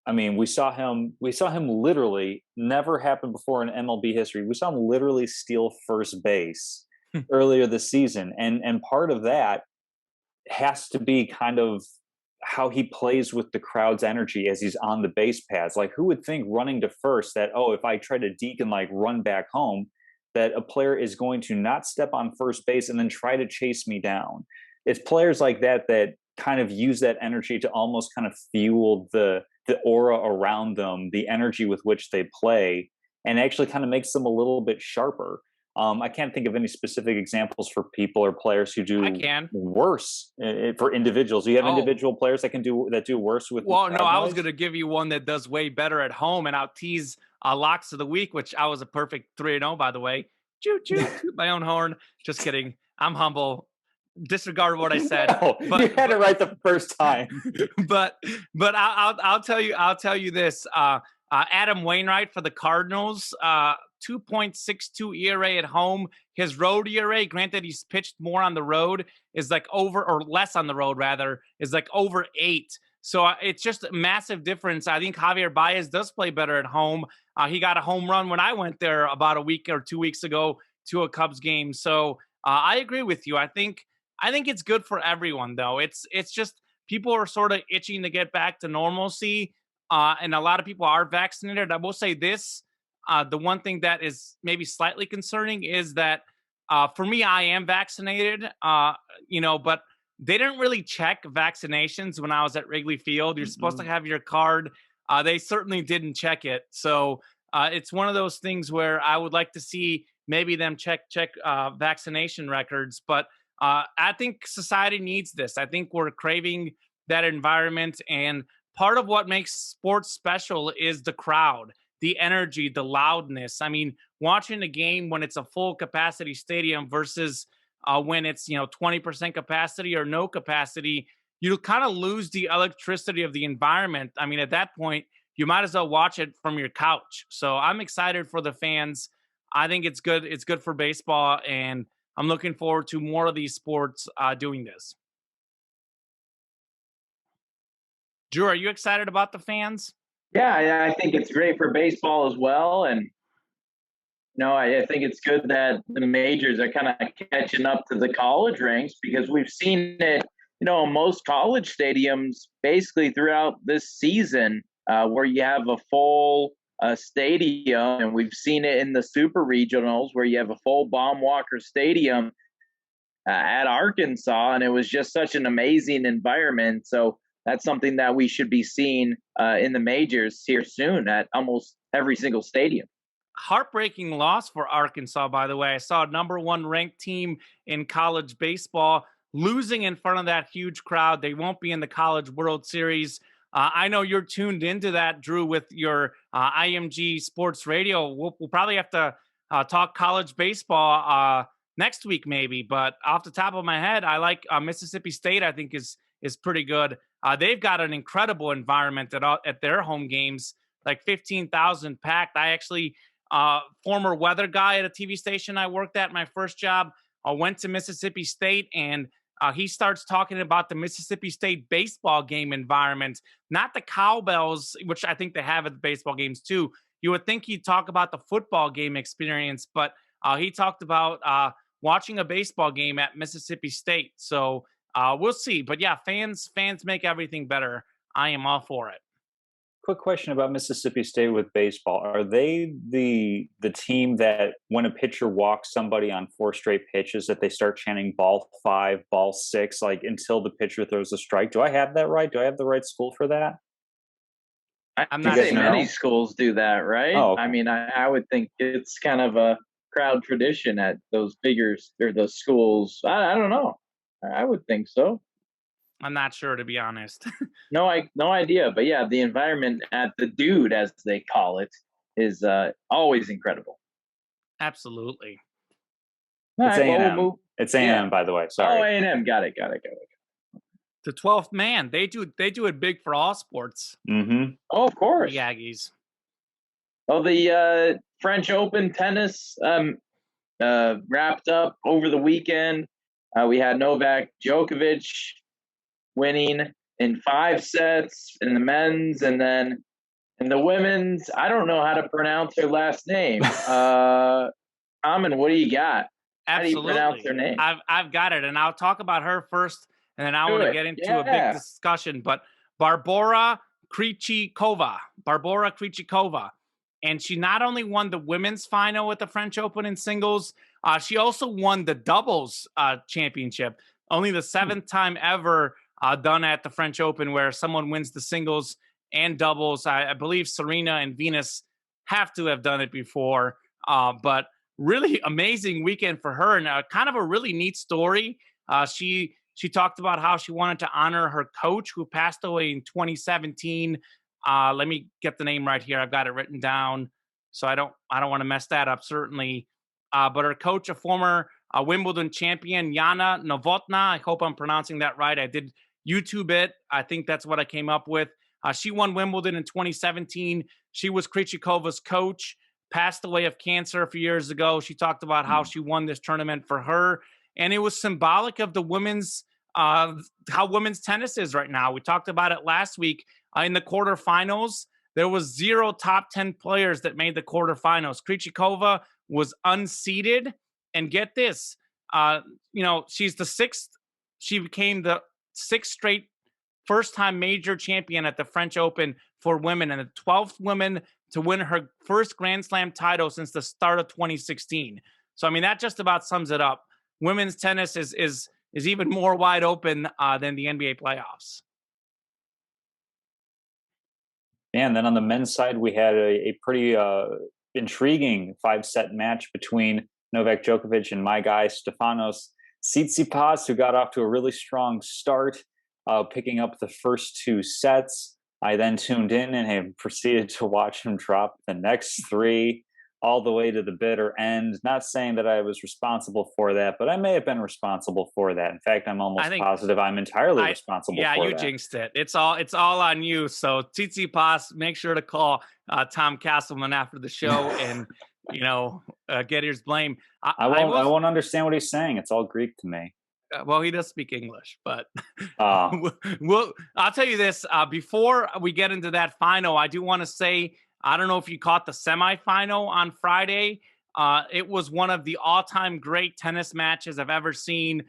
I mean, we saw him literally, never happened before in MLB history. We saw him literally steal first base earlier this season. And part of that has to be kind of how he plays with the crowd's energy as he's on the base paths. Like, who would think running to first that, oh, if I try to deke and like run back home, that a player is going to not step on first base and then try to chase me down. It's players like that that kind of use that energy to almost kind of fuel the aura around them, the energy with which they play, and actually kind of makes them a little bit sharper. I can't think of any specific examples for people or players who do worse for individuals. Do you have individual players that do worse with? Well, no, I was going to give you one that does way better at home, and I'll tease locks of the week, which I was a perfect 3-0, by the way. Choo choo, toot my own horn. Just kidding. I'm humble. Disregard what I said. No, but you had it right the first time. but I'll tell you this. Adam Wainwright for the Cardinals. 2.62 ERA at home. His road ERA, granted he's pitched more on the road, is like over, or less on the road rather, is like over 8. So it's just a massive difference. I think Javier Baez does play better at home. He got a home run when I went there about a week or 2 weeks ago to a Cubs game. So I agree with you. I think it's good for everyone though. It's just people are sort of itching to get back to normalcy. And a lot of people are vaccinated. I will say this. The one thing that is maybe slightly concerning is that for me, I am vaccinated, but they didn't really check vaccinations when I was at Wrigley Field. You're supposed to have your card. They certainly didn't check it. So it's one of those things where I would like to see maybe them check vaccination records. But I think society needs this. I think we're craving that environment. And part of what makes sports special is the crowd, the energy, the loudness. I mean, watching a game when it's a full capacity stadium versus when it's 20% capacity or no capacity, you kind of lose the electricity of the environment. I mean, at that point, you might as well watch it from your couch. So I'm excited for the fans. I think it's good. It's good for baseball, and I'm looking forward to more of these sports doing this. Drew, are you excited about the fans? Yeah, I think it's great for baseball as well. And no, I think it's good that the majors are kind of catching up to the college ranks, because we've seen it, in most college stadiums basically throughout this season, where you have a full stadium, and we've seen it in the super regionals where you have a full Baum Walker Stadium at Arkansas, and it was just such an amazing environment. So that's something that we should be seeing in the majors here soon at almost every single stadium. Heartbreaking loss for Arkansas, by the way. I saw a number 1 ranked team in college baseball losing in front of that huge crowd. They won't be in the College World Series. I know you're tuned into that, Drew, with your IMG Sports Radio. We'll probably have to talk college baseball next week, maybe. But off the top of my head, I like Mississippi State. I think is pretty good. They've got an incredible environment at their home games, like 15,000 packed. I actually, former weather guy at a TV station I worked at, my first job, went to Mississippi State, and he starts talking about the Mississippi State baseball game environment, not the cowbells, which I think they have at the baseball games too. You would think he'd talk about the football game experience, but he talked about watching a baseball game at Mississippi State. So we'll see. But yeah, fans make everything better. I am all for it. Quick question about Mississippi State with baseball. Are they the team that when a pitcher walks somebody on 4 straight pitches that they start chanting ball 5, ball 6, like until the pitcher throws a strike? Do I have that right? Do I have the right school for that? I'm not saying many schools do that, right? Oh, okay. I mean, I would think it's kind of a crowd tradition at those figures or those schools. I don't know. I would think so. I'm not sure, to be honest. No idea. But yeah, the environment at the Dude, as they call it, is always incredible. Absolutely. It's A&M. It's A&M, by the way. Sorry. Oh, A&M. Got it. The 12th man. They do it big for all sports. Mm-hmm. Oh, of course. The Aggies. Well, the French Open tennis wrapped up over the weekend. We had Novak Djokovic winning in 5 sets in the men's, and then in the women's, I don't know how to pronounce her last name. Amin, what do you got? Absolutely. How do you pronounce her name? I've got it, and I'll talk about her first, and then I want to get into a big discussion. But Barbora Krejcikova, and she not only won the women's final at the French Open in singles, she also won the doubles championship. Only the 7th time ever done at the French Open where someone wins the singles and doubles. I believe Serena and Venus have to have done it before. But really amazing weekend for her, and kind of a really neat story. She talked about how she wanted to honor her coach who passed away in 2017. Let me get the name right here. I've got it written down, so I don't want to mess that up, certainly. But her coach, a former Wimbledon champion, Yana Novotná. I hope I'm pronouncing that right. I did YouTube it. I think that's what I came up with. She won Wimbledon in 2017. She was Krejcikova's coach, passed away of cancer a few years ago. She talked about how she won this tournament for her. And it was symbolic of the women's, how women's tennis is right now. We talked about it last week in the quarterfinals. There was 0 top 10 players that made the quarterfinals. Krejcikova was unseeded. And get this, she's the 6th. She became the 6th straight first-time major champion at the French Open for women, and the 12th woman to win her first Grand Slam title since the start of 2016. So, I mean, that just about sums it up. Women's tennis is even more wide open than the NBA playoffs. And then on the men's side, we had a pretty intriguing 5-set match between Novak Djokovic and my guy Stefanos Tsitsipas, who got off to a really strong start, picking up the first 2 sets. I then tuned in and have proceeded to watch him drop the next 3 all the way to the bitter end. Not saying that I was responsible for that, but I may have been responsible for that. In fact, I'm almost positive I'm entirely responsible for that. Yeah, you jinxed it. It's all on you. So Tsitsipas, make sure to call Tom Castleman after the show and get his blame. I won't understand what he's saying. It's all Greek to me. Well, he does speak English, but Uh, I'll tell you this. Before we get into that final, I do want to say, I don't know if you caught the semifinal on Friday. It was one of the all-time great tennis matches I've ever seen.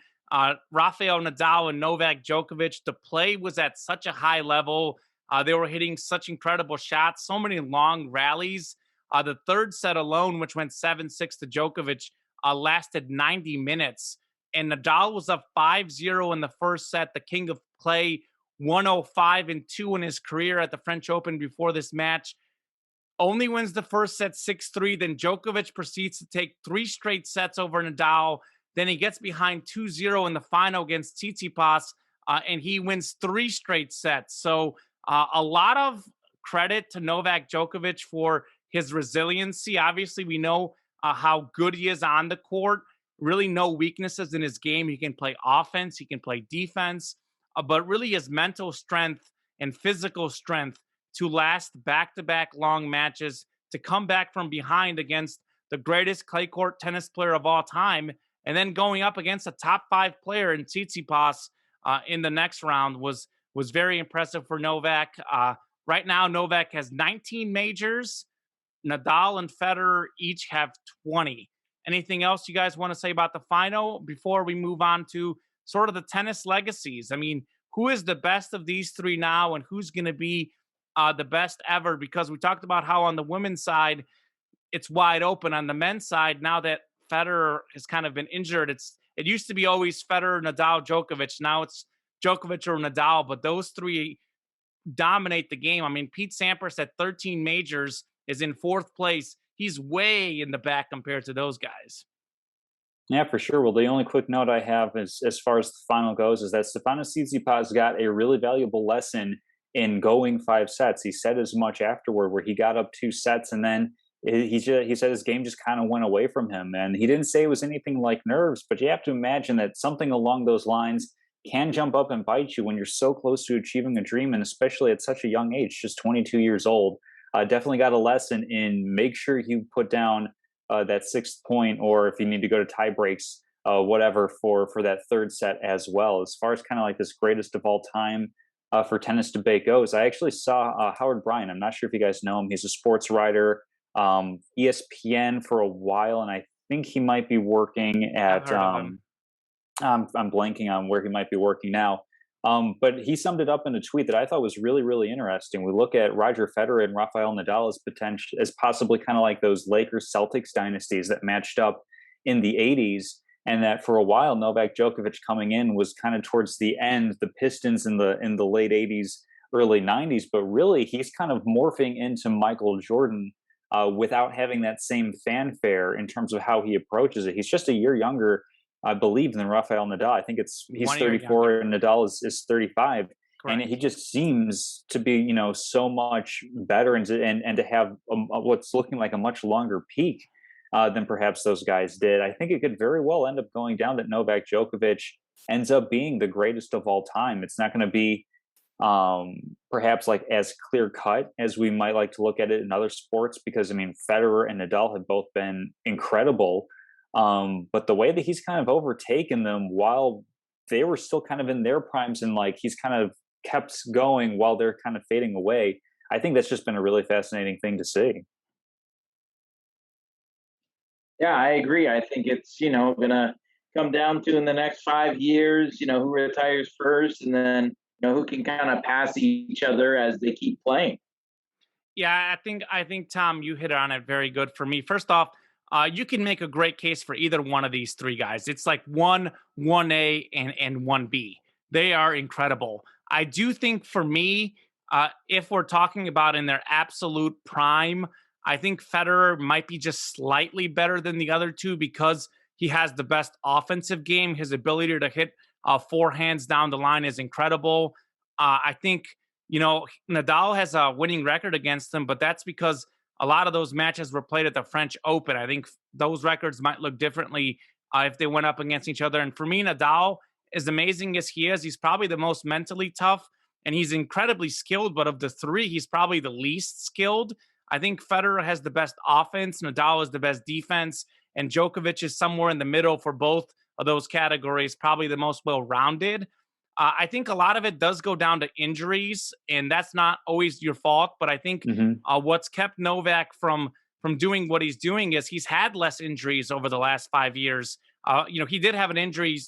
Rafael Nadal and Novak Djokovic, the play was at such a high level. They were hitting such incredible shots, so many long rallies. The third set alone, which went 7-6 to Djokovic, lasted 90 minutes. And Nadal was up 5-0 in the first set. The king of clay, 105-2 in his career at the French Open before this match. Only wins the first set 6-3. Then Djokovic proceeds to take 3 straight sets over Nadal. Then he gets behind 2-0 in the final against Tsitsipas, and he wins 3 straight sets. So a lot of credit to Novak Djokovic for his resiliency. Obviously, we know how good he is on the court. Really no weaknesses in his game. He can play offense, he can play defense, but really his mental strength and physical strength to last back-to-back long matches, to come back from behind against the greatest clay court tennis player of all time, and then going up against a top 5 player in Tsitsipas in the next round was very impressive for Novak. Right now, Novak has 19 majors. Nadal and Federer each have 20. Anything else you guys want to say about the final before we move on to sort of the tennis legacies? I mean, who is the best of these 3 now, and who's going to be the best ever? Because we talked about how on the women's side, it's wide open. On the men's side, now that Federer has kind of been injured, it used to be always Federer, Nadal, Djokovic. Now it's Djokovic or Nadal, but those 3 dominate the game. I mean, Pete Sampras at 13 majors is in 4th place. He's way in the back compared to those guys. Yeah, for sure. Well, the only quick note I have is, as far as the final goes, is that Stefanos Tsitsipas got a really valuable lesson in going 5 sets. He said as much afterward, where he got up 2 sets and then he said his game just kind of went away from him. And he didn't say it was anything like nerves, but you have to imagine that something along those lines can jump up and bite you when you're so close to achieving a dream, and especially at such a young age, just 22 years old. Definitely got a lesson in make sure you put down that 6th point, or if you need to go to tie breaks, whatever for that 3rd set as well. As far as kind of like this greatest of all time for tennis debate goes, I actually saw Howard Bryan. I'm not sure if you guys know him. He's a sports writer, ESPN for a while, and I think he might be working at. I'm blanking on where he might be working now. But he summed it up in a tweet that I thought was really, really interesting. We look at Roger Federer and Rafael Nadal as possibly kind of like those Lakers Celtics dynasties that matched up in the 80s, and that for a while Novak Djokovic coming in was kind of towards the end, the Pistons in the late 80s, early 90s. But really, he's kind of morphing into Michael Jordan without having that same fanfare in terms of how he approaches it. He's just a year younger, I believe, than Rafael Nadal. I think he's 34 and Nadal is 35. Correct. And he just seems to be, so much better and to have what's looking like a much longer peak than perhaps those guys did. I think it could very well end up going down that Novak Djokovic ends up being the greatest of all time. It's not going to be perhaps like as clear cut as we might like to look at it in other sports, because Federer and Nadal have both been incredible. But the way that he's kind of overtaken them while they were still kind of in their primes, and like he's kind of kept going while they're kind of fading away, I think that's just been a really fascinating thing to see. Yeah, I agree. I think it's, going to come down to, in the next 5 years, who retires first, and then, who can kind of pass each other as they keep playing. Yeah, I think Tom, you hit on it very good for me. First off, you can make a great case for either one of these 3 guys. It's like 1A, and 1B. They are incredible. I do think for me, if we're talking about in their absolute prime, I think Federer might be just slightly better than the other 2 because he has the best offensive game. His ability to hit 4hands down the line is incredible. I think, Nadal has a winning record against him, but that's because a lot of those matches were played at the French Open. I think those records might look differently if they went up against each other. And for me, Nadal, as amazing as he is, he's probably the most mentally tough, and he's incredibly skilled. But of the 3, he's probably the least skilled. I think Federer has the best offense, Nadal is the best defense, and Djokovic is somewhere in the middle for both of those categories, probably the most well-rounded. I think a lot of it does go down to injuries, and that's not always your fault. But I think what's kept Novak from doing what he's doing is he's had less injuries over the last 5 years. He did have an injury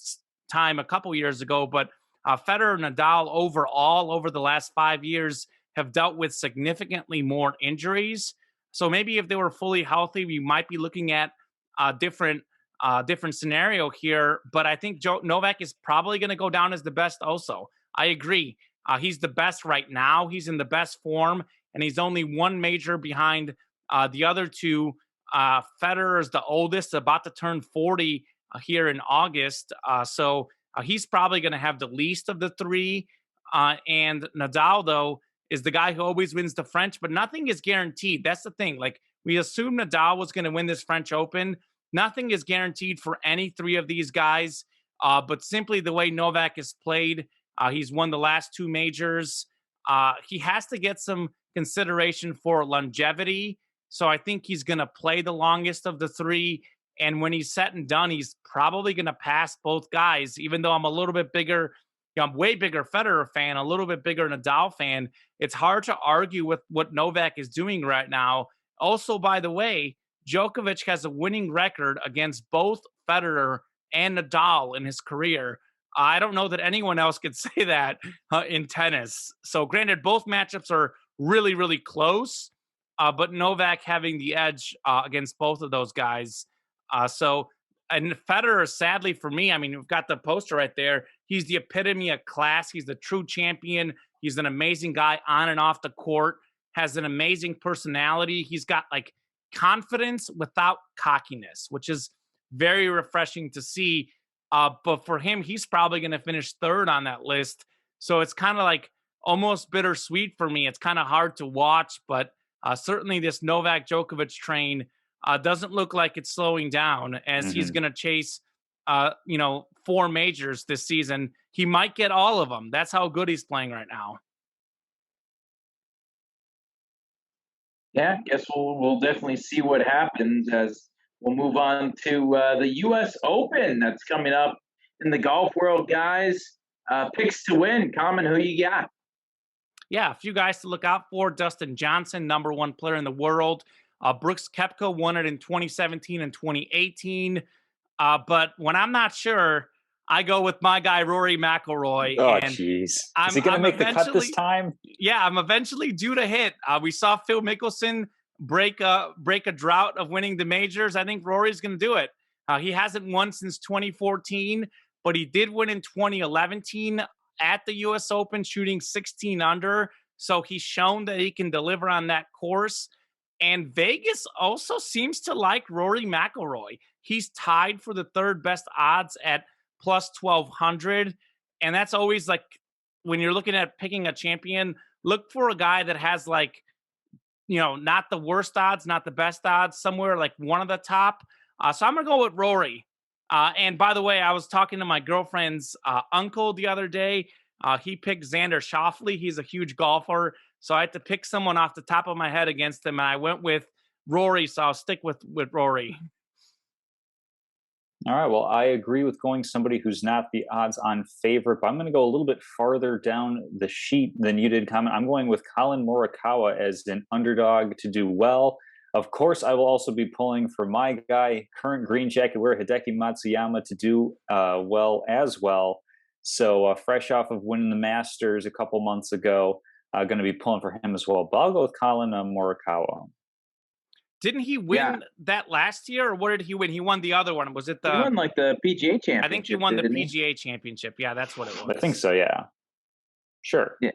time a couple years ago, but Federer and Nadal overall over the last 5 years have dealt with significantly more injuries. So maybe if they were fully healthy, we might be looking at a different scenario here. But I think Novak is probably going to go down as the best also. I agree. He's the best right now. He's in the best form, and he's only one major behind the other two. Federer is the oldest, about to turn 40 here in August. So he's probably going to have the least of the three. And Nadal, though, is the guy who always wins the French, but nothing is guaranteed. That's the thing. Like, we assumed Nadal was going to win this French Open. Nothing is guaranteed for any three of these guys. But simply the way Novak has played, he's won the last two majors. He has to get some consideration for longevity. So I think he's going to play the longest of the three. And when he's said and done, he's probably going to pass both guys, even though I'm a little bit bigger. I'm way bigger Federer fan, a little bit bigger Nadal fan. It's hard to argue with what Novak is doing right now. Also, by the way, Djokovic has a winning record against both Federer and Nadal in his career. I don't know that anyone else could say that in tennis. So granted, both matchups are really, really close, but Novak having the edge against both of those guys. And Federer, sadly for me, I mean, we've got the poster right there. He's the epitome of class. He's the true champion. He's an amazing guy on and off the court, has an amazing personality. He's got like confidence without cockiness, which is very refreshing to see. But for him, he's probably going to finish third on that list. So it's kind of like almost bittersweet for me. It's kind of hard to watch, but certainly this Novak Djokovic train doesn't look like it's slowing down as he's going to chase, 4 majors this season. He might get all of them. That's how good he's playing right now. Yeah, I guess we'll definitely see what happens as we'll move on to the U.S. Open that's coming up in the golf world, guys. Picks to win. Common, who you got? Yeah, a few guys to look out for. Dustin Johnson, number 1 player in the world. Brooks Koepka won it in 2017 and 2018. But when I'm not sure, I go with my guy, Rory McIlroy. Oh, jeez. Is he going to make the cut this time? Yeah, I'm eventually due to hit. We saw Phil Mickelson break a drought of winning the majors. I think Rory's going to do it. He hasn't won since 2014, but he did win in 2011 at the U.S. Open, shooting 16 under. So he's shown that he can deliver on that course. And Vegas also seems to like Rory McIlroy. He's tied for the 3rd best odds at plus 1,200. And that's always like, when you're looking at picking a champion, look for a guy that has like, not the worst odds, not the best odds, somewhere like one of the top. So I'm going to go with Rory. And by the way, I was talking to my girlfriend's uncle the other day. He picked Xander Schauffele. He's a huge golfer. So I had to pick someone off the top of my head against him. And I went with Rory. So I'll stick with Rory. All right. Well, I agree with going somebody who's not the odds-on favorite, but I'm going to go a little bit farther down the sheet than you did, Comment. I'm going with Collin Morikawa as an underdog to do well. Of course, I will also be pulling for my guy, current green jacket wearer Hideki Matsuyama, to do well as well. So fresh off of winning the Masters a couple months ago, going to be pulling for him as well. But I'll go with Collin Morikawa. Didn't he win that last year, or what did he win? He won the other one. Was it the? He won like the PGA Championship. I think he won the PGA Championship. Yeah, that's what it was. I think so. Yeah. Sure. Yeah.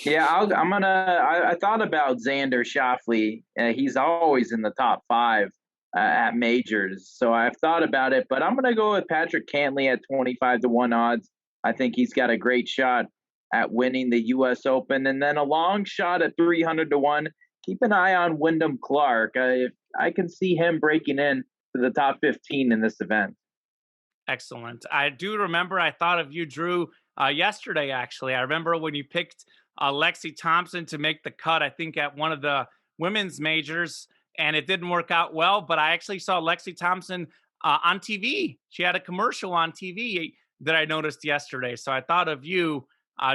Yeah, I thought about Xander Schauffele. He's always in the top 5 at majors, so I've thought about it. But I'm gonna go with Patrick Cantlay at 25-1 odds. I think he's got a great shot at winning the U.S. Open, and then a long shot at 300-1. Keep an eye on Wyndham Clark. I can see him breaking in to the top 15 in this event. Excellent. I do remember I thought of you, Drew, yesterday, actually. I remember when you picked Lexi Thompson to make the cut, I think at one of women's majors, and it didn't work out well. But I actually saw Lexi Thompson on TV. She had a commercial on TV that I noticed yesterday. So I thought of you.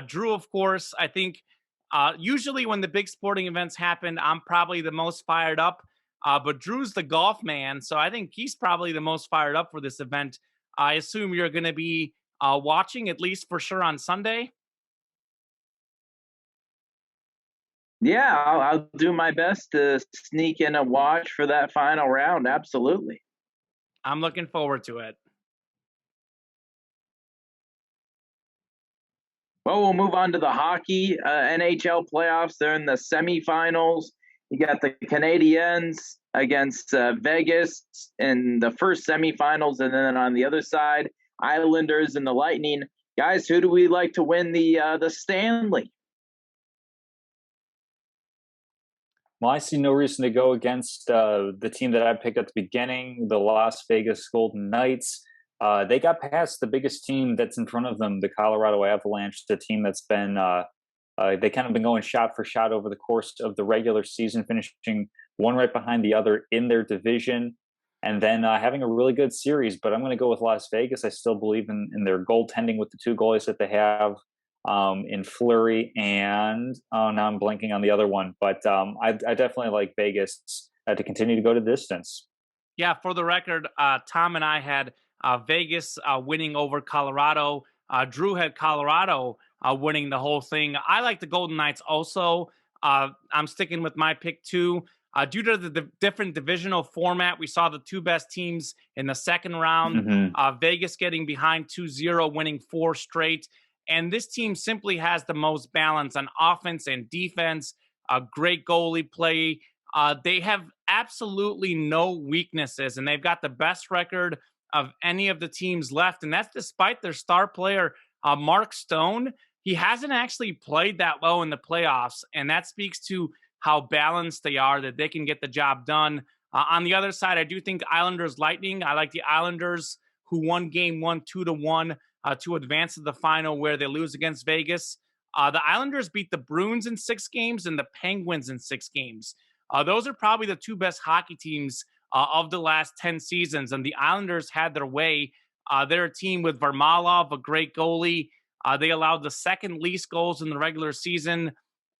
Drew, of course, I think usually when the big sporting events happen, I'm probably the most fired up. But Drew's the golf man, so I think he's probably the most fired up for this event. I assume you're going to be watching, at least for sure, on Sunday. Yeah, I'll do my best to sneak in a watch for that final round. Absolutely. I'm looking forward to it. Well, we'll move on to the hockey NHL playoffs. They're in the semifinals. You got the Canadiens against Vegas in the first semifinals, and then on the other side, Islanders and the Lightning. Guys, who do we like to win the Stanley? Well, I see no reason to go against the team that I picked at the beginning, the Las Vegas Golden Knights. They got past the biggest team that's in front of them, the Colorado Avalanche, the team that's been they kind of been going shot for shot over the course of the regular season, finishing one right behind the other in their division, and then having a really good series. But I'm going to go with Las Vegas. I still believe in their goaltending with the two goalies that they have in Fleury and now I'm blanking on the other one. But I definitely like Vegas to continue to go to distance. Yeah, for the record, Tom and I had Vegas winning over Colorado. Drew had Colorado winning the whole thing. I like the Golden Knights also. I'm sticking with my pick too. Due to the different divisional format, we saw the two best teams in the second round. Vegas getting behind 2-0, winning 4 straight. And this team simply has the most balance on offense and defense, a great goalie play. They have absolutely no weaknesses, and they've got the best record of any of the teams left. And that's despite their star player, Mark Stone. He hasn't actually played that well in the playoffs, and that speaks to how balanced they are, that they can get the job done. On the other side, I do think Islanders Lightning. I like the Islanders, who won game 1 2-1 to advance to the final, where they lose against Vegas. The Islanders beat the Bruins in 6 games and the Penguins in 6 games. Those are probably the two best hockey teams of the last 10 seasons, and the Islanders had their way. They're a team with Varlamov, a great goalie. They allowed the second least goals in the regular season,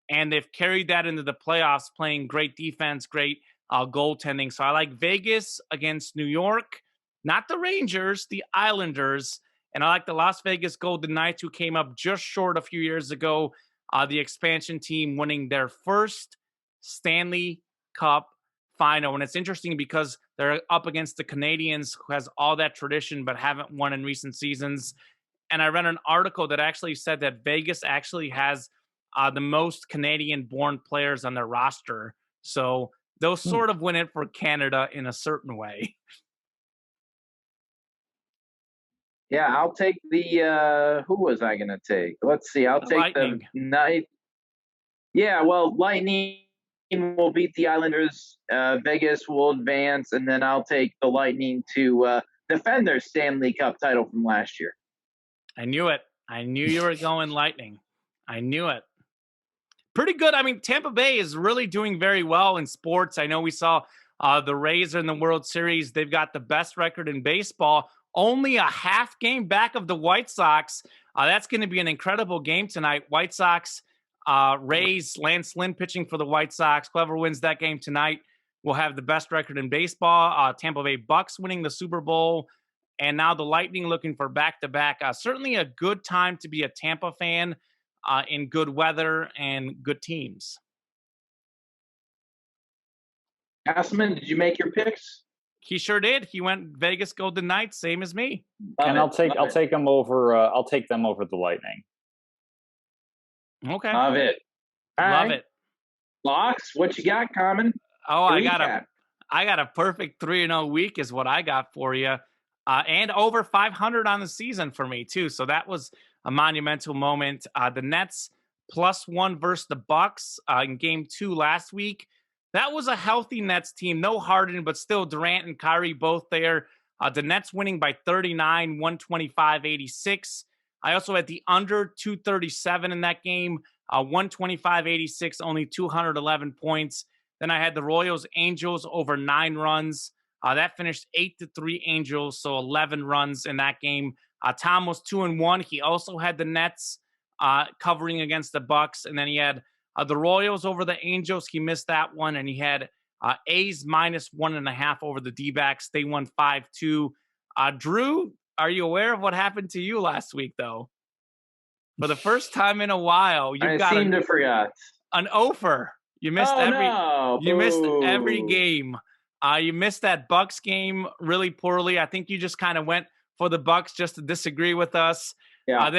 and they've carried that into the playoffs, playing great defense, great goaltending. So I like Vegas against New York, not the Rangers, the Islanders. And I like the Las Vegas Golden Knights, who came up just short a few years ago, the expansion team winning their first Stanley Cup final. And it's interesting because they're up against the Canadiens, who has all that tradition but haven't won in recent seasons. And I read an article that actually said that Vegas actually has the most Canadian-born players on their roster. So they'll sort of win it for Canada in a certain way. Yeah, I'll take the who was I going to take? Let's see. I'll take Lightning. The Knight. Yeah, well, Lightning will beat the Islanders. Vegas will advance, and then I'll take the Lightning to defend their Stanley Cup title from last year. I knew it. I knew you were going Lightning. I knew it. Pretty good. I mean, Tampa Bay is really doing very well in sports. I know we saw the Rays are in the World Series. They've got the best record in baseball, only a half game back of the White Sox. That's going to be an incredible game tonight. White Sox, Rays, Lance Lynn pitching for the White Sox. Whoever wins that game tonight will have the best record in baseball. Tampa Bay Bucks winning the Super Bowl. And now the Lightning looking for back-to-back. Certainly a good time to be a Tampa fan in good weather and good teams. Asman, did you make your picks? He sure did. He went Vegas Golden Knights, same as me. And I'll take them over. I'll take them over the Lightning. Okay. Love it. Love it. Locks, what you got, Common? Oh, I got a perfect 3-0 week is what I got for you. And over 500 on the season for me too. So that was a monumental moment. The Nets +1 versus the Bucks in game 2 last week. That was a healthy Nets team. No Harden, but still Durant and Kyrie both there. The Nets winning by 39, 125-86. I also had the under 237 in that game, 125-86, only 211 points. Then I had the Royals Angels over 9 runs. That finished 8-3 Angels, so 11 runs in that game. Tom was 2-1. He also had the Nets covering against the Bucks, and then he had the Royals over the Angels. He missed that one, and he had A's -1.5 over the D-backs. They won 5-2. Drew, are you aware of what happened to you last week, though? For the first time in a while, I seem to forgot an offer. You missed missed every game. You missed that Bucks game really poorly. I think you just kind of went for the Bucks just to disagree with us. Yeah.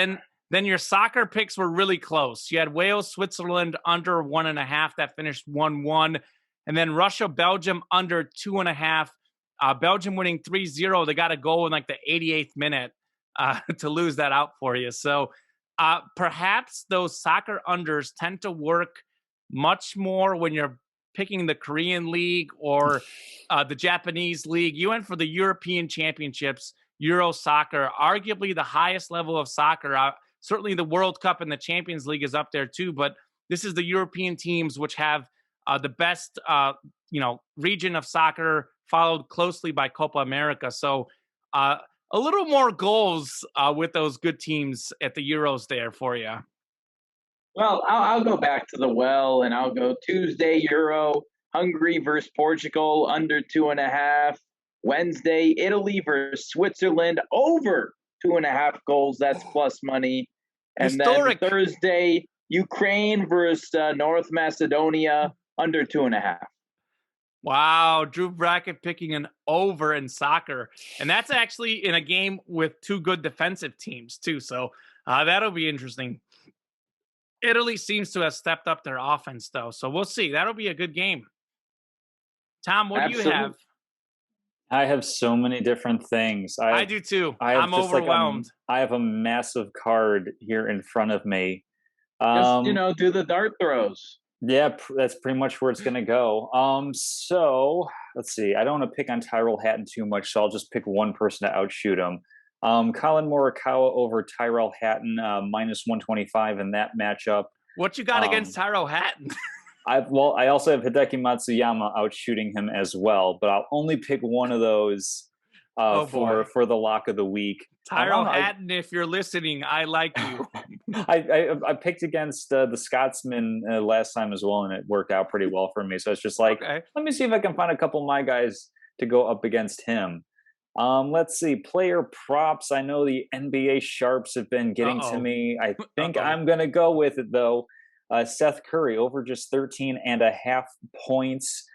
Then your soccer picks were really close. You had Wales, Switzerland under 1.5 that finished 1-1, and then Russia, Belgium under 2.5. Belgium winning 3-0. They got a goal in like the 88th minute to lose that out for you. So perhaps those soccer unders tend to work much more when you're picking the Korean League or the Japanese League. You went for the European Championships, Euro soccer, arguably the highest level of soccer. Certainly the World Cup and the Champions League is up there too, but this is the European teams which have the best region of soccer, followed closely by Copa America. So a little more goals with those good teams at the Euros there for you. Well, I'll go back to the well, and I'll go Tuesday Euro, Hungary versus Portugal under 2.5. Wednesday, Italy versus Switzerland over 2.5 goals. That's plus money. And Historic. Then Thursday, Ukraine versus North Macedonia under 2.5. Wow, Drew Brackett picking an over in soccer. And that's actually in a game with 2 good defensive teams too. So that'll be interesting. Italy seems to have stepped up their offense, though. So we'll see. That'll be a good game. Tom, what do you have? I have so many different things. I do too. I'm overwhelmed. I have a massive card here in front of me. Just, do the dart throws. Yeah, that's pretty much where it's going to go. So let's see. I don't want to pick on Tyrell Hatton too much, so I'll just pick one person to outshoot him. Colin Morikawa over Tyrell Hatton, -125 in that matchup. What you got against Tyrell Hatton? I also have Hideki Matsuyama outshooting him as well, but I'll only pick one of those for the lock of the week. Tyrell Hatton, if you're listening, I like you. I picked against the Scotsman last time as well, and it worked out pretty well for me. So it's just like, Let me see if I can find a couple of my guys to go up against him. Let's see, player props. I know the NBA sharps have been getting to me. I think I'm going to go with it, though. Seth Curry over just 13.5 points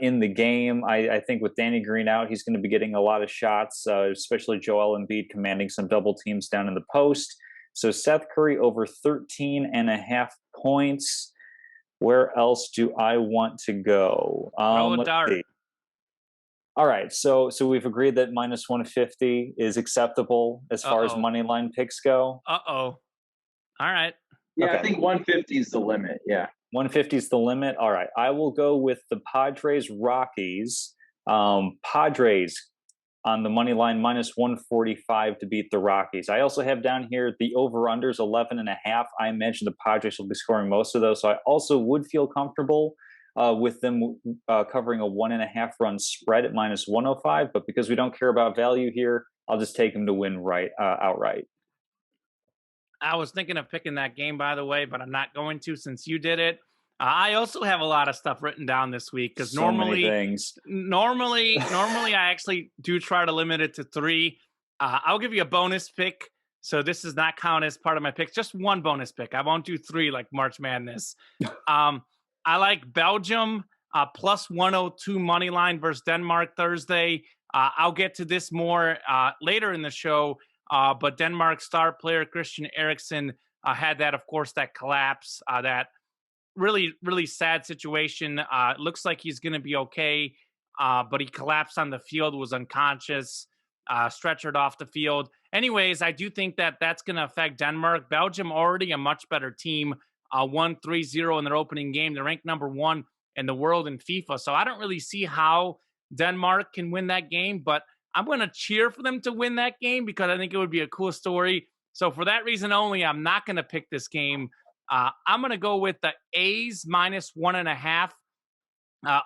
in the game. I think with Danny Green out, he's going to be getting a lot of shots, especially Joel Embiid commanding some double teams down in the post. So Seth Curry over 13.5 points. Where else do I want to go? Roll a dart. See. All right, so we've agreed that -150 is acceptable as far as money line picks go. All right. Yeah, okay. I think 150 is the limit. Yeah, 150 is the limit. All right, I will go with the Padres Rockies. Padres on the money line -145 to beat the Rockies. I also have down here the over/unders 11.5. I imagine the Padres will be scoring most of those, so I also would feel comfortable with them covering a 1.5 run spread at -105. But because we don't care about value here, I'll just take them to win outright. I was thinking of picking that game, by the way, but I'm not going to since you did it. I also have a lot of stuff written down this week because normally I actually do try to limit it to 3. I'll give you a bonus pick. So this does not count as part of my picks. Just one bonus pick. I won't do 3 like March Madness. I like Belgium +102 money line versus Denmark Thursday. I'll get to this more later in the show. But Denmark star player Christian Eriksen had that, of course, that collapse, that really, really sad situation. It looks like he's going to be okay, but he collapsed on the field, was unconscious, stretchered off the field. Anyways, I do think that that's going to affect Denmark. Belgium already a much better team, won 3-0 in their opening game. They're ranked number 1 in the world in FIFA. So I don't really see how Denmark can win that game, but I'm going to cheer for them to win that game because I think it would be a cool story. So for that reason only, I'm not going to pick this game. I'm going to go with the A's -1.5.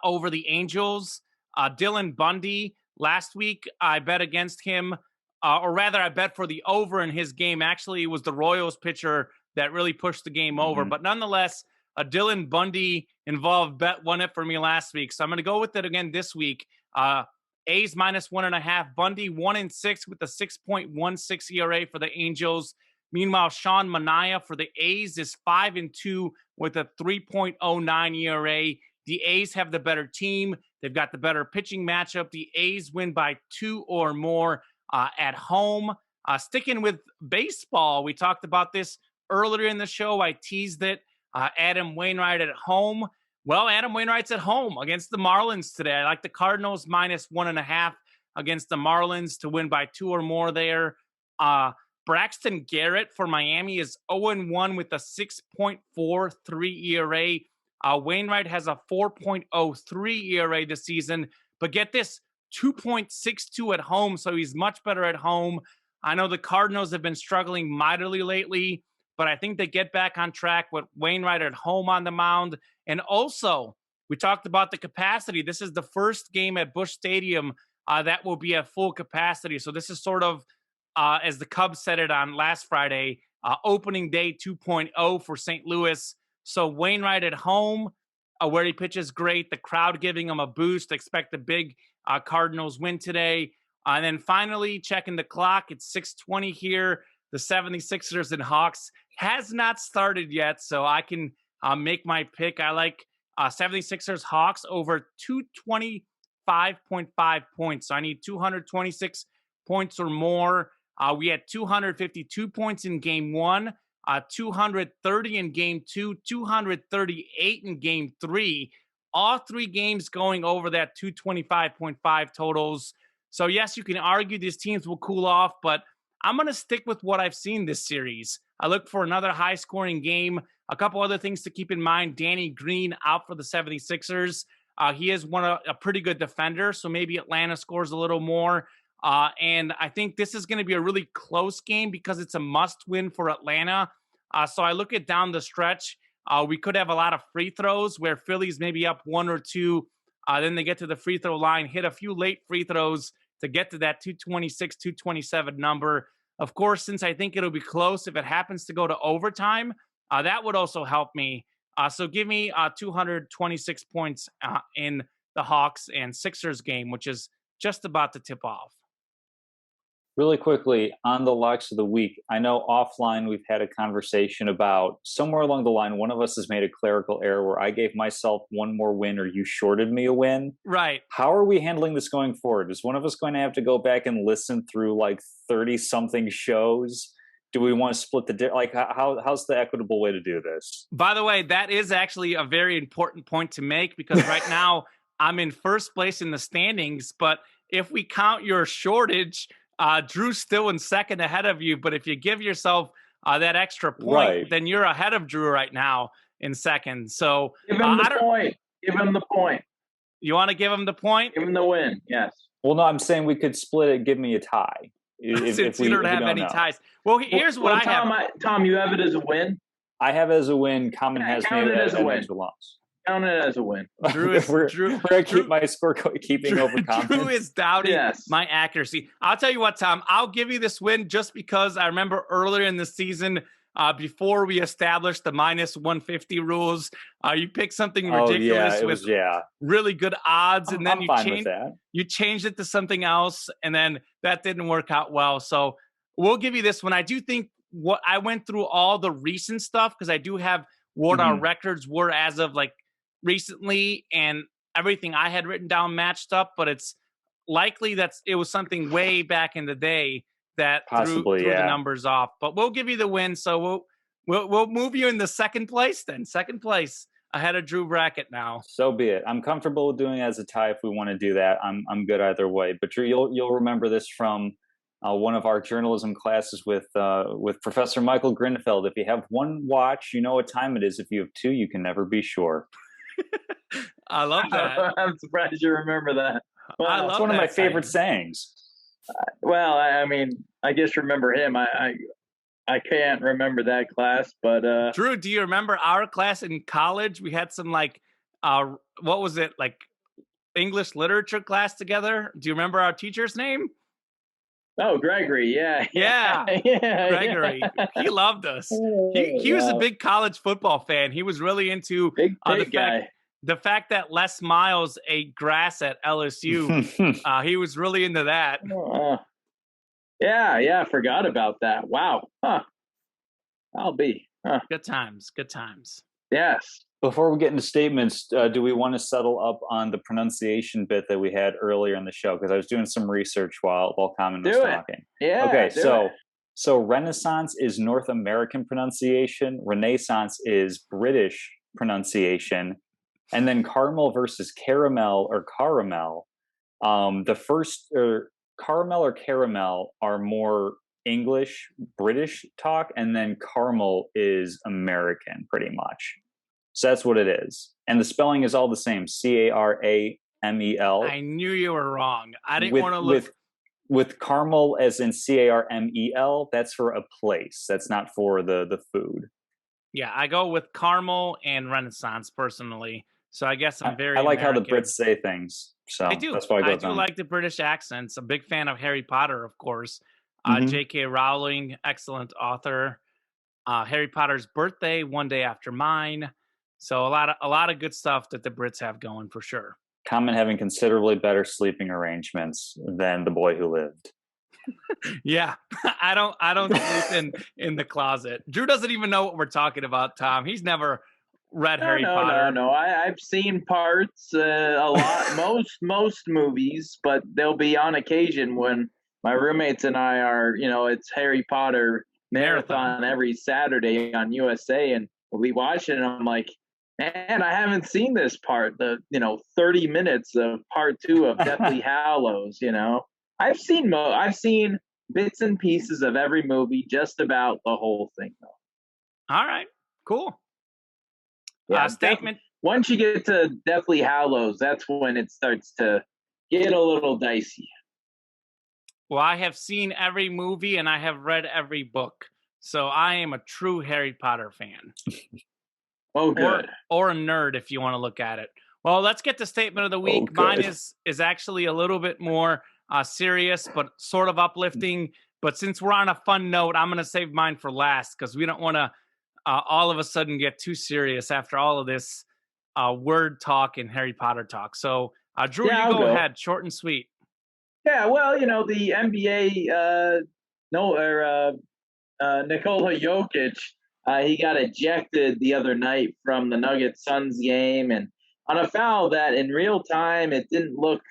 over the Angels. Dylan Bundy, last week I bet against him, or rather I bet for the over in his game. Actually, it was the Royals pitcher that really pushed the game over. But nonetheless, a Dylan Bundy involved bet won it for me last week. So I'm going to go with it again this week. A's -1.5. Bundy 1-6 with a 6.16 ERA for the Angels. Meanwhile, Sean Manaea for the A's is 5-2 with a 3.09 ERA. The A's have the better team. They've got the better pitching matchup. The A's win by 2 or more at home. Sticking with baseball, we talked about this earlier in the show. I teased it. Adam Wainwright at home. Well, Adam Wainwright's at home against the Marlins today. I like the Cardinals -1.5 against the Marlins to win by 2 or more there. Braxton Garrett for Miami is 0-1 with a 6.43 ERA. Wainwright has a 4.03 ERA this season, but get this, 2.62 at home, so he's much better at home. I know the Cardinals have been struggling mightily lately, but I think they get back on track with Wainwright at home on the mound. And also, we talked about the capacity. This is the first game at Busch Stadium that will be at full capacity. So this is sort of, as the Cubs said it on last Friday, opening day 2.0 for St. Louis. So Wainwright at home, where he pitches great, the crowd giving him a boost. Expect a big Cardinals win today. And then finally, checking the clock, it's 6:20 here. The 76ers and Hawks has not started yet, so I can make my pick. I like 76ers Hawks over 225.5 points. So I need 226 points or more. We had 252 points in game 1, 230 in game 2, 238 in game 3. All 3 games going over that 225.5 totals. So yes, you can argue these teams will cool off, but I'm going to stick with what I've seen this series. I look for another high-scoring game. A couple other things to keep in mind. Danny Green out for the 76ers. He is a pretty good defender, so maybe Atlanta scores a little more. And I think this is going to be a really close game because it's a must-win for Atlanta. So I look at down the stretch. We could have a lot of free throws where Philly's maybe up 1 or 2. Then they get to the free throw line, hit a few late free throws to get to that 226, 227 number. Of course, since I think it'll be close, if it happens to go to overtime, that would also help me. So give me 226 points in the Hawks and Sixers game, which is just about to tip off. Really quickly, on the locks of the week, I know offline we've had a conversation about somewhere along the line, one of us has made a clerical error where I gave myself one more win or you shorted me a win. Right. How are we handling this going forward? Is one of us going to have to go back and listen through like 30-something shows? Do we want to split how's the equitable way to do this? By the way, that is actually a very important point to make because right now I'm in first place in the standings, but if we count your shortage, Drew's still in second ahead of you, but if you give yourself that extra point, then you're ahead of Drew right now in second. So give him the point. Give him the point. You want to give him the point? Give him the win. Yes. Well, no, I'm saying we could split it. Give me a tie. Since you don't have any ties. Well, here's what I have. Tom, you have it as a win. I have it as a win. Common has me as a win. Count it as a win. Drew is we're gonna keep my score keeping over Common. Drew is doubting my accuracy. I'll tell you what, Tom. I'll give you this win just because I remember earlier in the season, before we established the -150 rules, you picked something ridiculous with really good odds, and then you changed it to something else, and then that didn't work out well. So we'll give you this one. I do think what I went through all the recent stuff because I do have what our records were as of like recently, and everything I had written down matched up, but it's likely that it was something way back in the day that threw the numbers off. But we'll give you the win, so we'll move you in the second place then. Second place ahead of Drew Brackett now. So be it. I'm comfortable with doing it as a tie if we want to do that. I'm good either way. But Drew, you'll remember this from one of our journalism classes with Professor Michael Grinfeld. If you have one watch, you know what time it is. If you have two, you can never be sure. I love that. I'm surprised you remember that. Well, it's one of my favorite sayings. Well, I mean, I just remember him. I can't remember that class, but Drew, do you remember our class in college? We had some like what was it, like English literature class together. Do you remember our teacher's name? Oh, Gregory. Yeah. Yeah, Yeah. Gregory. He loved us. He was a Yeah. big college football fan. He was really into Big the pig fact guy. the fact that Les Miles ate grass at LSU. He was really into that. Yeah. Yeah. Forgot about that. Wow. Huh. I'll be. Huh. Good times. Good times. Yes. Before we get into statements, do we want to settle up on the pronunciation bit that we had earlier in the show? Because I was doing some research while Common was Do it. talking. Yeah. Okay, do so it. so Renaissance is North American pronunciation, Renaissance is British pronunciation, and then caramel versus caramel or caramel. The first caramel or caramel are more English, British talk, and then caramel is American, pretty much. So that's what it is. And the spelling is all the same. Caramel. I knew you were wrong. I didn't with, want to look. with caramel as in Carmel, that's for a place. That's not for the food. Yeah, I go with caramel and Renaissance personally. So I guess I'm very I like American. how the Brits say things. So I do. That's why I go I with do them. like the British accents. A big fan of Harry Potter, of course. Mhm. J.K. Rowling, excellent author. Harry Potter's birthday, one day after mine. So a lot of good stuff that the Brits have going for sure. Common having considerably better sleeping arrangements than The Boy Who Lived. Yeah, I don't sleep in the closet. Drew doesn't even know what we're talking about. Tom, he's never read Harry Potter. No. I've seen parts, a lot, most movies, but there'll be on occasion when my roommates and I are, it's Harry Potter marathon every Saturday on USA, and we'll be watching, and I'm like, man, I haven't seen this part, 30 minutes of part 2 of Deathly Hallows. I've seen bits and pieces of every movie, just about the whole thing, though. All right, cool. Yeah, statement. Once you get to Deathly Hallows, that's when it starts to get a little dicey. Well, I have seen every movie and I have read every book, so I am a true Harry Potter fan. Oh, good. Or a nerd, if you want to look at it. Well, let's get the statement of the week. Mine is actually a little bit more serious, but sort of uplifting. But since we're on a fun note, I'm going to save mine for last because we don't want to all of a sudden get too serious after all of this word talk and Harry Potter talk. So, Drew, you go ahead, short and sweet. Yeah, well, the NBA, Nikola Jokic, he got ejected the other night from the Nuggets-Suns game, and on a foul that in real time it didn't look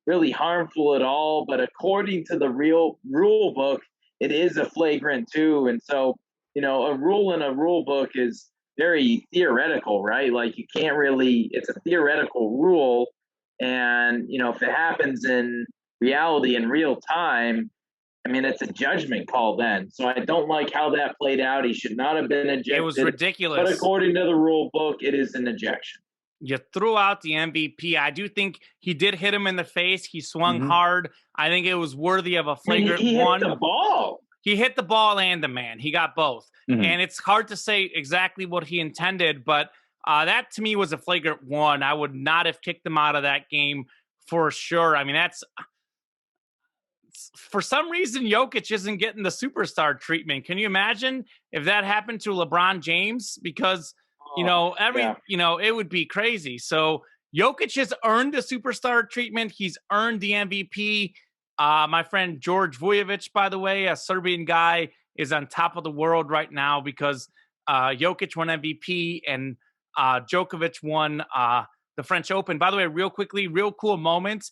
really harmful at all, but according to the real rule book, it is a flagrant 2, and so a rule in a rule book is very theoretical, right? Like you can't really, it's a theoretical rule. And, if it happens in reality in real time, I mean, it's a judgment call then. So I don't like how that played out. He should not have been ejected. It was ridiculous. But according to the rule book, it is an ejection. You threw out the MVP. I do think he did hit him in the face. He swung hard. I think it was worthy of a flagrant he one. Hit the ball. He hit the ball and the man. He got both. And it's hard to say exactly what he intended, but that to me was a flagrant 1. I would not have kicked him out of that game for sure. I mean, that's for some reason Jokic isn't getting the superstar treatment. Can you imagine if that happened to LeBron James? Because it would be crazy. So Jokic has earned the superstar treatment. He's earned the MVP. My friend George Vujovic, by the way, a Serbian guy, is on top of the world right now because Jokic won MVP and Djokovic won the French Open. By the way, real quickly, real cool moment.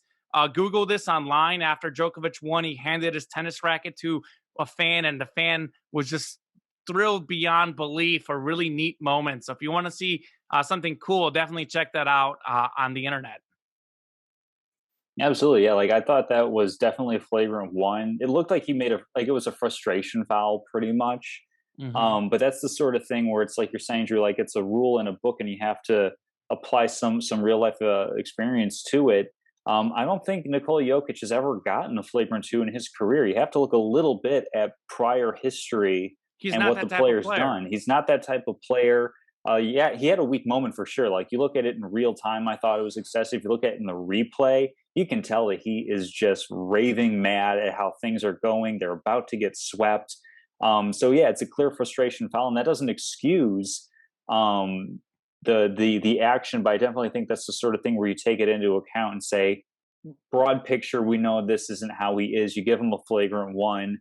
Google this online. After Djokovic won, he handed his tennis racket to a fan, and the fan was just thrilled beyond belief. A really neat moment. So if you want to see something cool, definitely check that out on the internet. Absolutely, yeah. Like I thought that was definitely a flagrant 1. It looked like he made it was a frustration foul, pretty much. But that's the sort of thing where it's like you're saying, Drew, like it's a rule in a book, and you have to apply some real life experience to it. I don't think Nikola Jokic has ever gotten a flagrant 2 in his career. You have to look a little bit at prior history and what the player's done. He's not that type of player. Yeah, he had a weak moment for sure. Like you look at it in real time, I thought it was excessive. You look at it in the replay, you can tell that he is just raving mad at how things are going. They're about to get swept. So yeah, it's a clear frustration foul, and that doesn't excuse um, the action. But I definitely think that's the sort of thing where you take it into account and say, broad picture, we know this isn't how he is. You give him a flagrant one.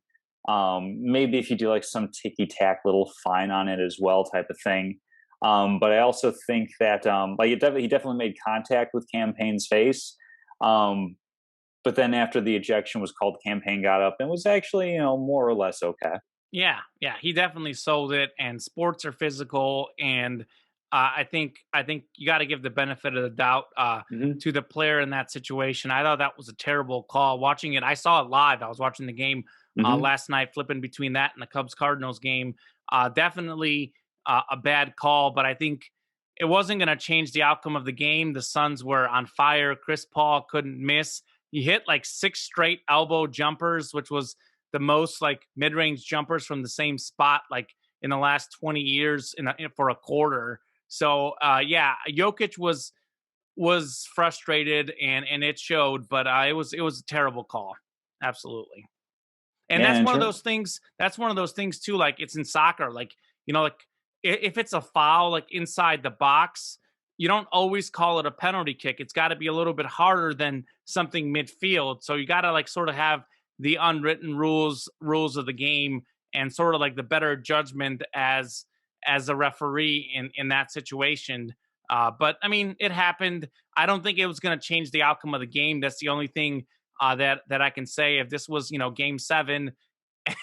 Maybe if you do like some ticky tack little fine on it as well, type of thing. But I also think that like he definitely made contact with Campaign's face. But then after the ejection was called, Campaign got up and was actually, more or less okay. Yeah, yeah, he definitely sold it. And sports are physical, and I think you got to give the benefit of the doubt Mm-hmm. to the player in that situation. I thought that was a terrible call. Watching it, I saw it live. I was watching the game Mm-hmm. last night, flipping between that and the Cubs Cardinals game. Definitely a bad call, but I think it wasn't going to change the outcome of the game. The Suns were on fire. Chris Paul couldn't miss. He hit like 6 straight elbow jumpers, which was the most like mid-range jumpers from the same spot like in the last 20 years for a quarter. So yeah, Jokic was frustrated and it showed, but it was a terrible call. Absolutely. And Yeah, that's and one of those things. That's one of those things too. Like it's in soccer. Like like if it's a foul like inside the box, you don't always call it a penalty kick. It's got to be a little bit harder than something midfield. So you got to like sort of have the unwritten rules of the game and sort of like the better judgment as a referee in that situation. But I mean, it happened. I don't think it was going to change the outcome of the game. That's the only thing that I can say. If this was Game 7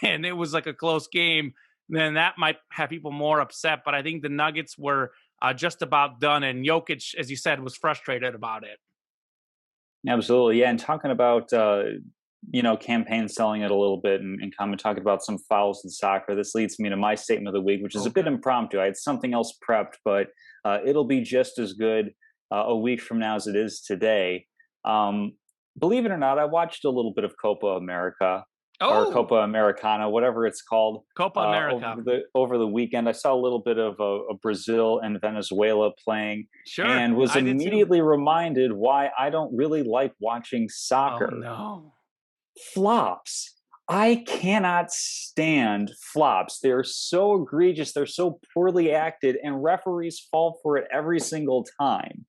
and it was like a close game, then that might have people more upset. But I think the Nuggets were just about done, and Jokic, as you said, was frustrated about it. Absolutely, yeah. And talking about Campaign selling it a little bit, and kind of talking about some fouls in soccer. This leads me to my statement of the week, which is a bit impromptu. I had something else prepped, but it'll be just as good a week from now as it is today. Um, Believe it or not, I watched a little bit of Copa America or Oh, Copa Americana, whatever it's called, Copa America. over the weekend. I saw a little bit of Brazil and Venezuela playing, Sure, and was I did too. immediately reminded why I don't really like watching Oh soccer. no. Flops. I cannot stand flops. They're so egregious. They're so poorly acted, and referees fall for it every single time.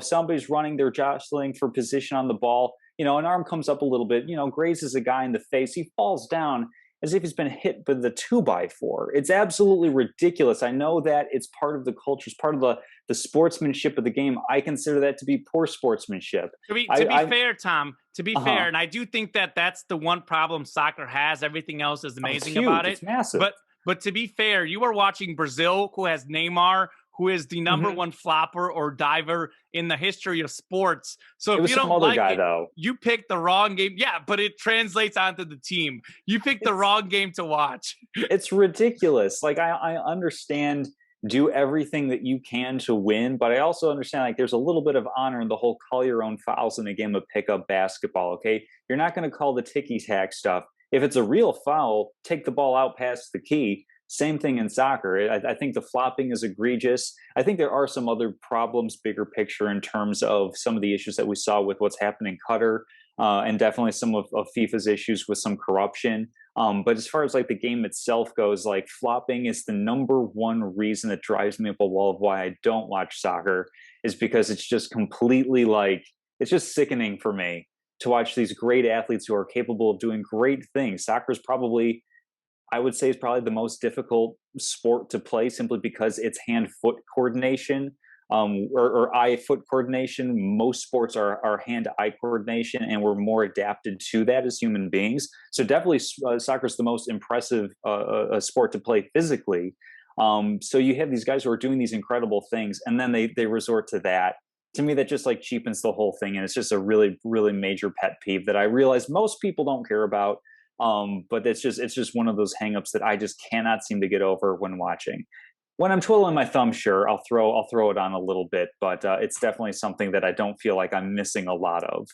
Somebody's running, they're jostling for position on the ball. An arm comes up a little bit, grazes a guy in the face. He falls down as if he's been hit with a 2x4. It's absolutely ridiculous. I know that it's part of the culture, it's part of the sportsmanship of the game. I consider that to be poor sportsmanship. To be fair, Tom, to be Uh-huh. fair, and I do think that that's the one problem soccer has. Everything else is Oh, it's amazing huge. about it. It's massive. But to be fair, you are watching Brazil, who has Neymar, who is the number Mhm. one flopper or diver in the history of sports. So It if was you some don't other like guy, it, though. you picked the wrong game. Yeah, but it translates onto the team. You picked the It's wrong game to watch. it's ridiculous. Like I understand, do everything that you can to win, but I also understand like there's a little bit of honor in the whole call your own fouls in a game of pickup basketball. Okay, you're not going to call the ticky tack stuff. If it's a real foul, take the ball out past the key. Same thing in soccer. I think the flopping is egregious. I think there are some other problems, bigger picture, in terms of some of the issues that we saw with what's happened in Qatar, and definitely some of FIFA's issues with some corruption. But as far as like the game itself goes, like flopping is the number one reason that drives me up a wall of why I don't watch soccer, is because it's just completely like, it's just sickening for me to watch these great athletes who are capable of doing great things. Soccer is probably, I would say, is probably the most difficult sport to play, simply because it's hand foot coordination, or eye foot coordination. Most sports are hand eye coordination, and we're more adapted to that as human beings. So definitely, soccer is the most impressive sport to play physically. So you have these guys who are doing these incredible things, and then they resort to that. To me, that just like cheapens the whole thing, and it's just a really really major pet peeve that I realize most people don't care about. But it's just one of those hangups that I just cannot seem to get over when watching. When I'm twiddling my thumb, sure, I'll throw it on a little bit, but it's definitely something that I don't feel like I'm missing a lot of.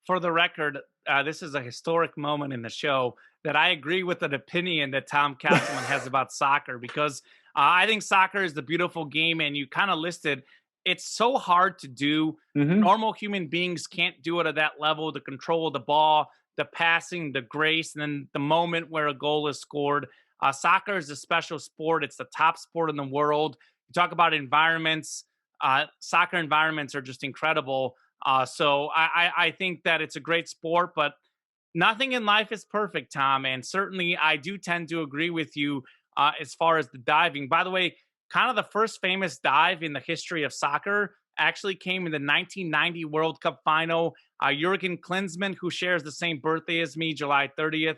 For the record, this is a historic moment in the show that I agree with an opinion that Tom Castleman has about soccer, because I think soccer is the beautiful game, and you kind of listed it's so hard to do. Hmm. Normal human beings can't do it at that level. The control of the ball, the passing, the grace, and then the moment where a goal is scored. Soccer is a special sport. It's the top sport in the world. You talk about environments. Soccer environments are just incredible. So I think that it's a great sport, but nothing in life is perfect, Tom. And certainly I do tend to agree with you as far as the diving. By the way, kind of the first famous dive in the history of soccer actually came in the 1990 World Cup final. Jurgen Klinsmann, who shares the same birthday as me, July 30th,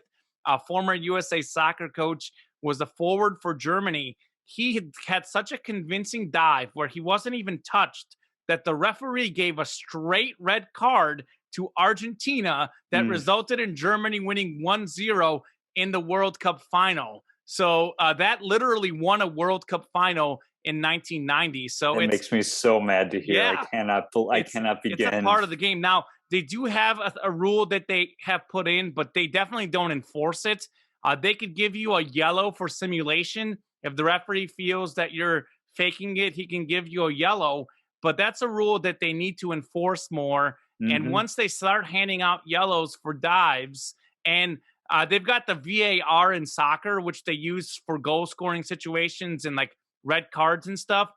former USA soccer coach, was the forward for Germany. He had such a convincing dive where he wasn't even touched that the referee gave a straight red card to Argentina that resulted in Germany winning 1-0 in the World Cup final. So that literally won a World Cup final in 1990. So it makes me so mad to hear. Yeah, I cannot begin. It's a part of the game. Now, they do have a rule that they have put in, but they definitely don't enforce it. They could give you a yellow for simulation. If the referee feels that you're faking it, he can give you a yellow. But that's a rule that they need to enforce more. And once they start handing out yellows for dives, and they've got the VAR in soccer, which they use for goal scoring situations and like red cards and stuff.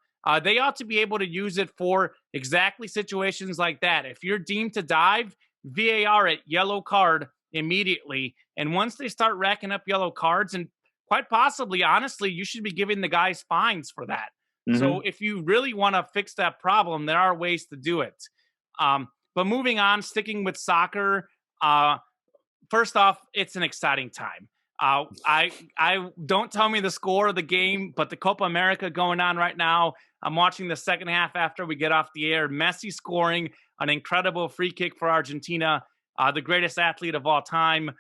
They ought to be able to use it for exactly situations like that. If you're deemed to dive, VAR it, yellow card immediately. And once they start racking up yellow cards, and quite possibly, honestly, you should be giving the guys fines for that. So if you really want to fix that problem, there are ways to do it. But moving on, sticking with soccer, first off, it's an exciting time. I don't tell me the score of the game, but the Copa America going on right now. I'm watching the second half after we get off the air. Messi scoring an incredible free kick for Argentina, the greatest athlete of all time.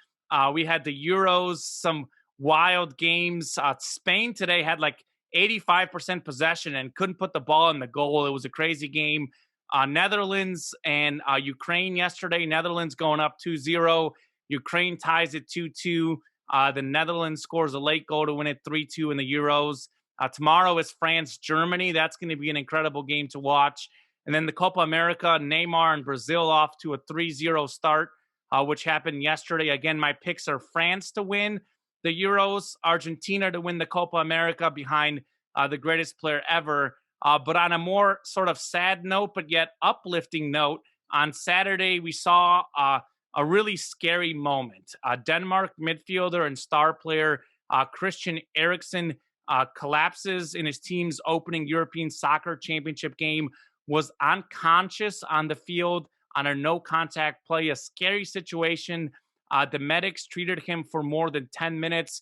We had the Euros, some wild games. Spain today had like 85% possession and couldn't put the ball in the goal. It was a crazy game. Netherlands and Ukraine yesterday. Netherlands going up 2-0. Ukraine ties it 2-2. The Netherlands scores a late goal to win it 3-2 in the Euros. Tomorrow is France-Germany. That's going to be an incredible game to watch. And then the Copa America, Neymar and Brazil off to a 3-0 start, which happened yesterday. Again, my picks are France to win the Euros, Argentina to win the Copa America behind the greatest player ever. But on a more sort of sad note, but yet uplifting note, on Saturday we saw a really scary moment. Denmark midfielder and star player Christian Eriksen collapses in his team's opening European Soccer Championship game, was unconscious on the field on a no-contact play, a scary situation. The medics treated him for more than 10 minutes.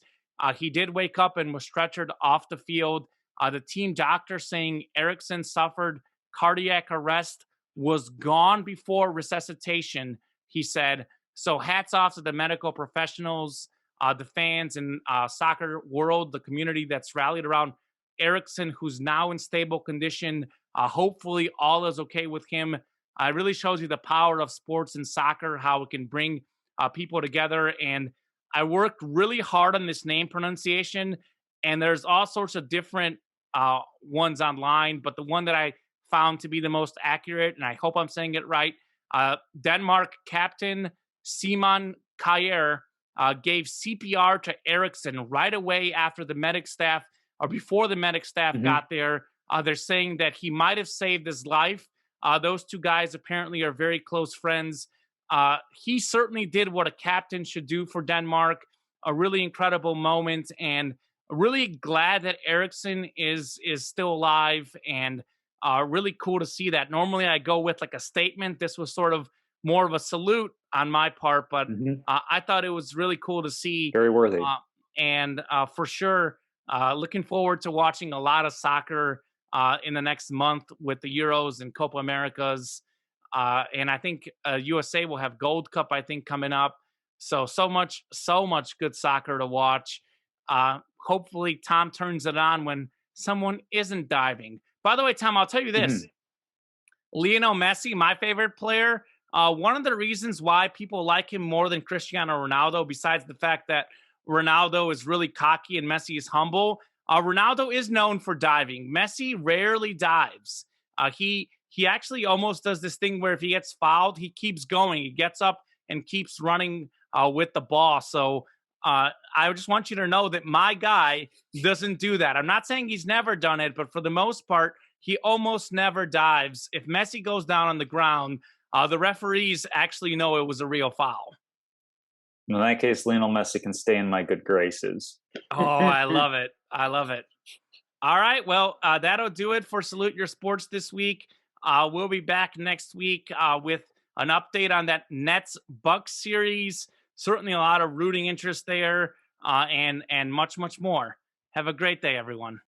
He did wake up and was stretchered off the field. The team doctor saying Eriksen suffered cardiac arrest, was gone before resuscitation, he said. So hats off to the medical professionals, the fans and soccer world, the community that's rallied around Eriksen, who's now in stable condition. Hopefully all is okay with him. It really shows you the power of sports and soccer, how it can bring people together. And I worked really hard on this name pronunciation, and there's all sorts of different ones online, but the one that I found to be the most accurate, and I hope I'm saying it right, Denmark captain Simon Kjær gave CPR to Eriksen right away after the medic staff, or before the medic staff got there. They're saying that he might have saved his life. Those two guys apparently are very close friends. He certainly did what a captain should do for Denmark. A really incredible moment, and really glad that Eriksen is still alive, and really cool to see that. Normally I go with like a statement. This was sort of more of a salute on my part, but I thought it was really cool to see. Very worthy. And for sure, looking forward to watching a lot of soccer in the next month with the Euros and Copa Americas. And I think USA will have Gold Cup, I think, coming up. So much good soccer to watch. Hopefully Tom turns it on when someone isn't diving. By the way, Tom, I'll tell you this. Lionel Messi, my favorite player, one of the reasons why people like him more than Cristiano Ronaldo, besides the fact that Ronaldo is really cocky and Messi is humble, Ronaldo is known for diving. Messi rarely dives. He actually almost does this thing where if he gets fouled, he keeps going. He gets up and keeps running with the ball. So I just want you to know that my guy doesn't do that. I'm not saying he's never done it, but for the most part, he almost never dives. If Messi goes down on the ground, the referees actually know it was a real foul. In that case, Lionel Messi can stay in my good graces. Oh, I love it. I love it. All right. Well, that'll do it for Salute Your Sports this week. We'll be back next week with an update on that Nets-Bucks series. Certainly a lot of rooting interest there and much, much more. Have a great day, everyone.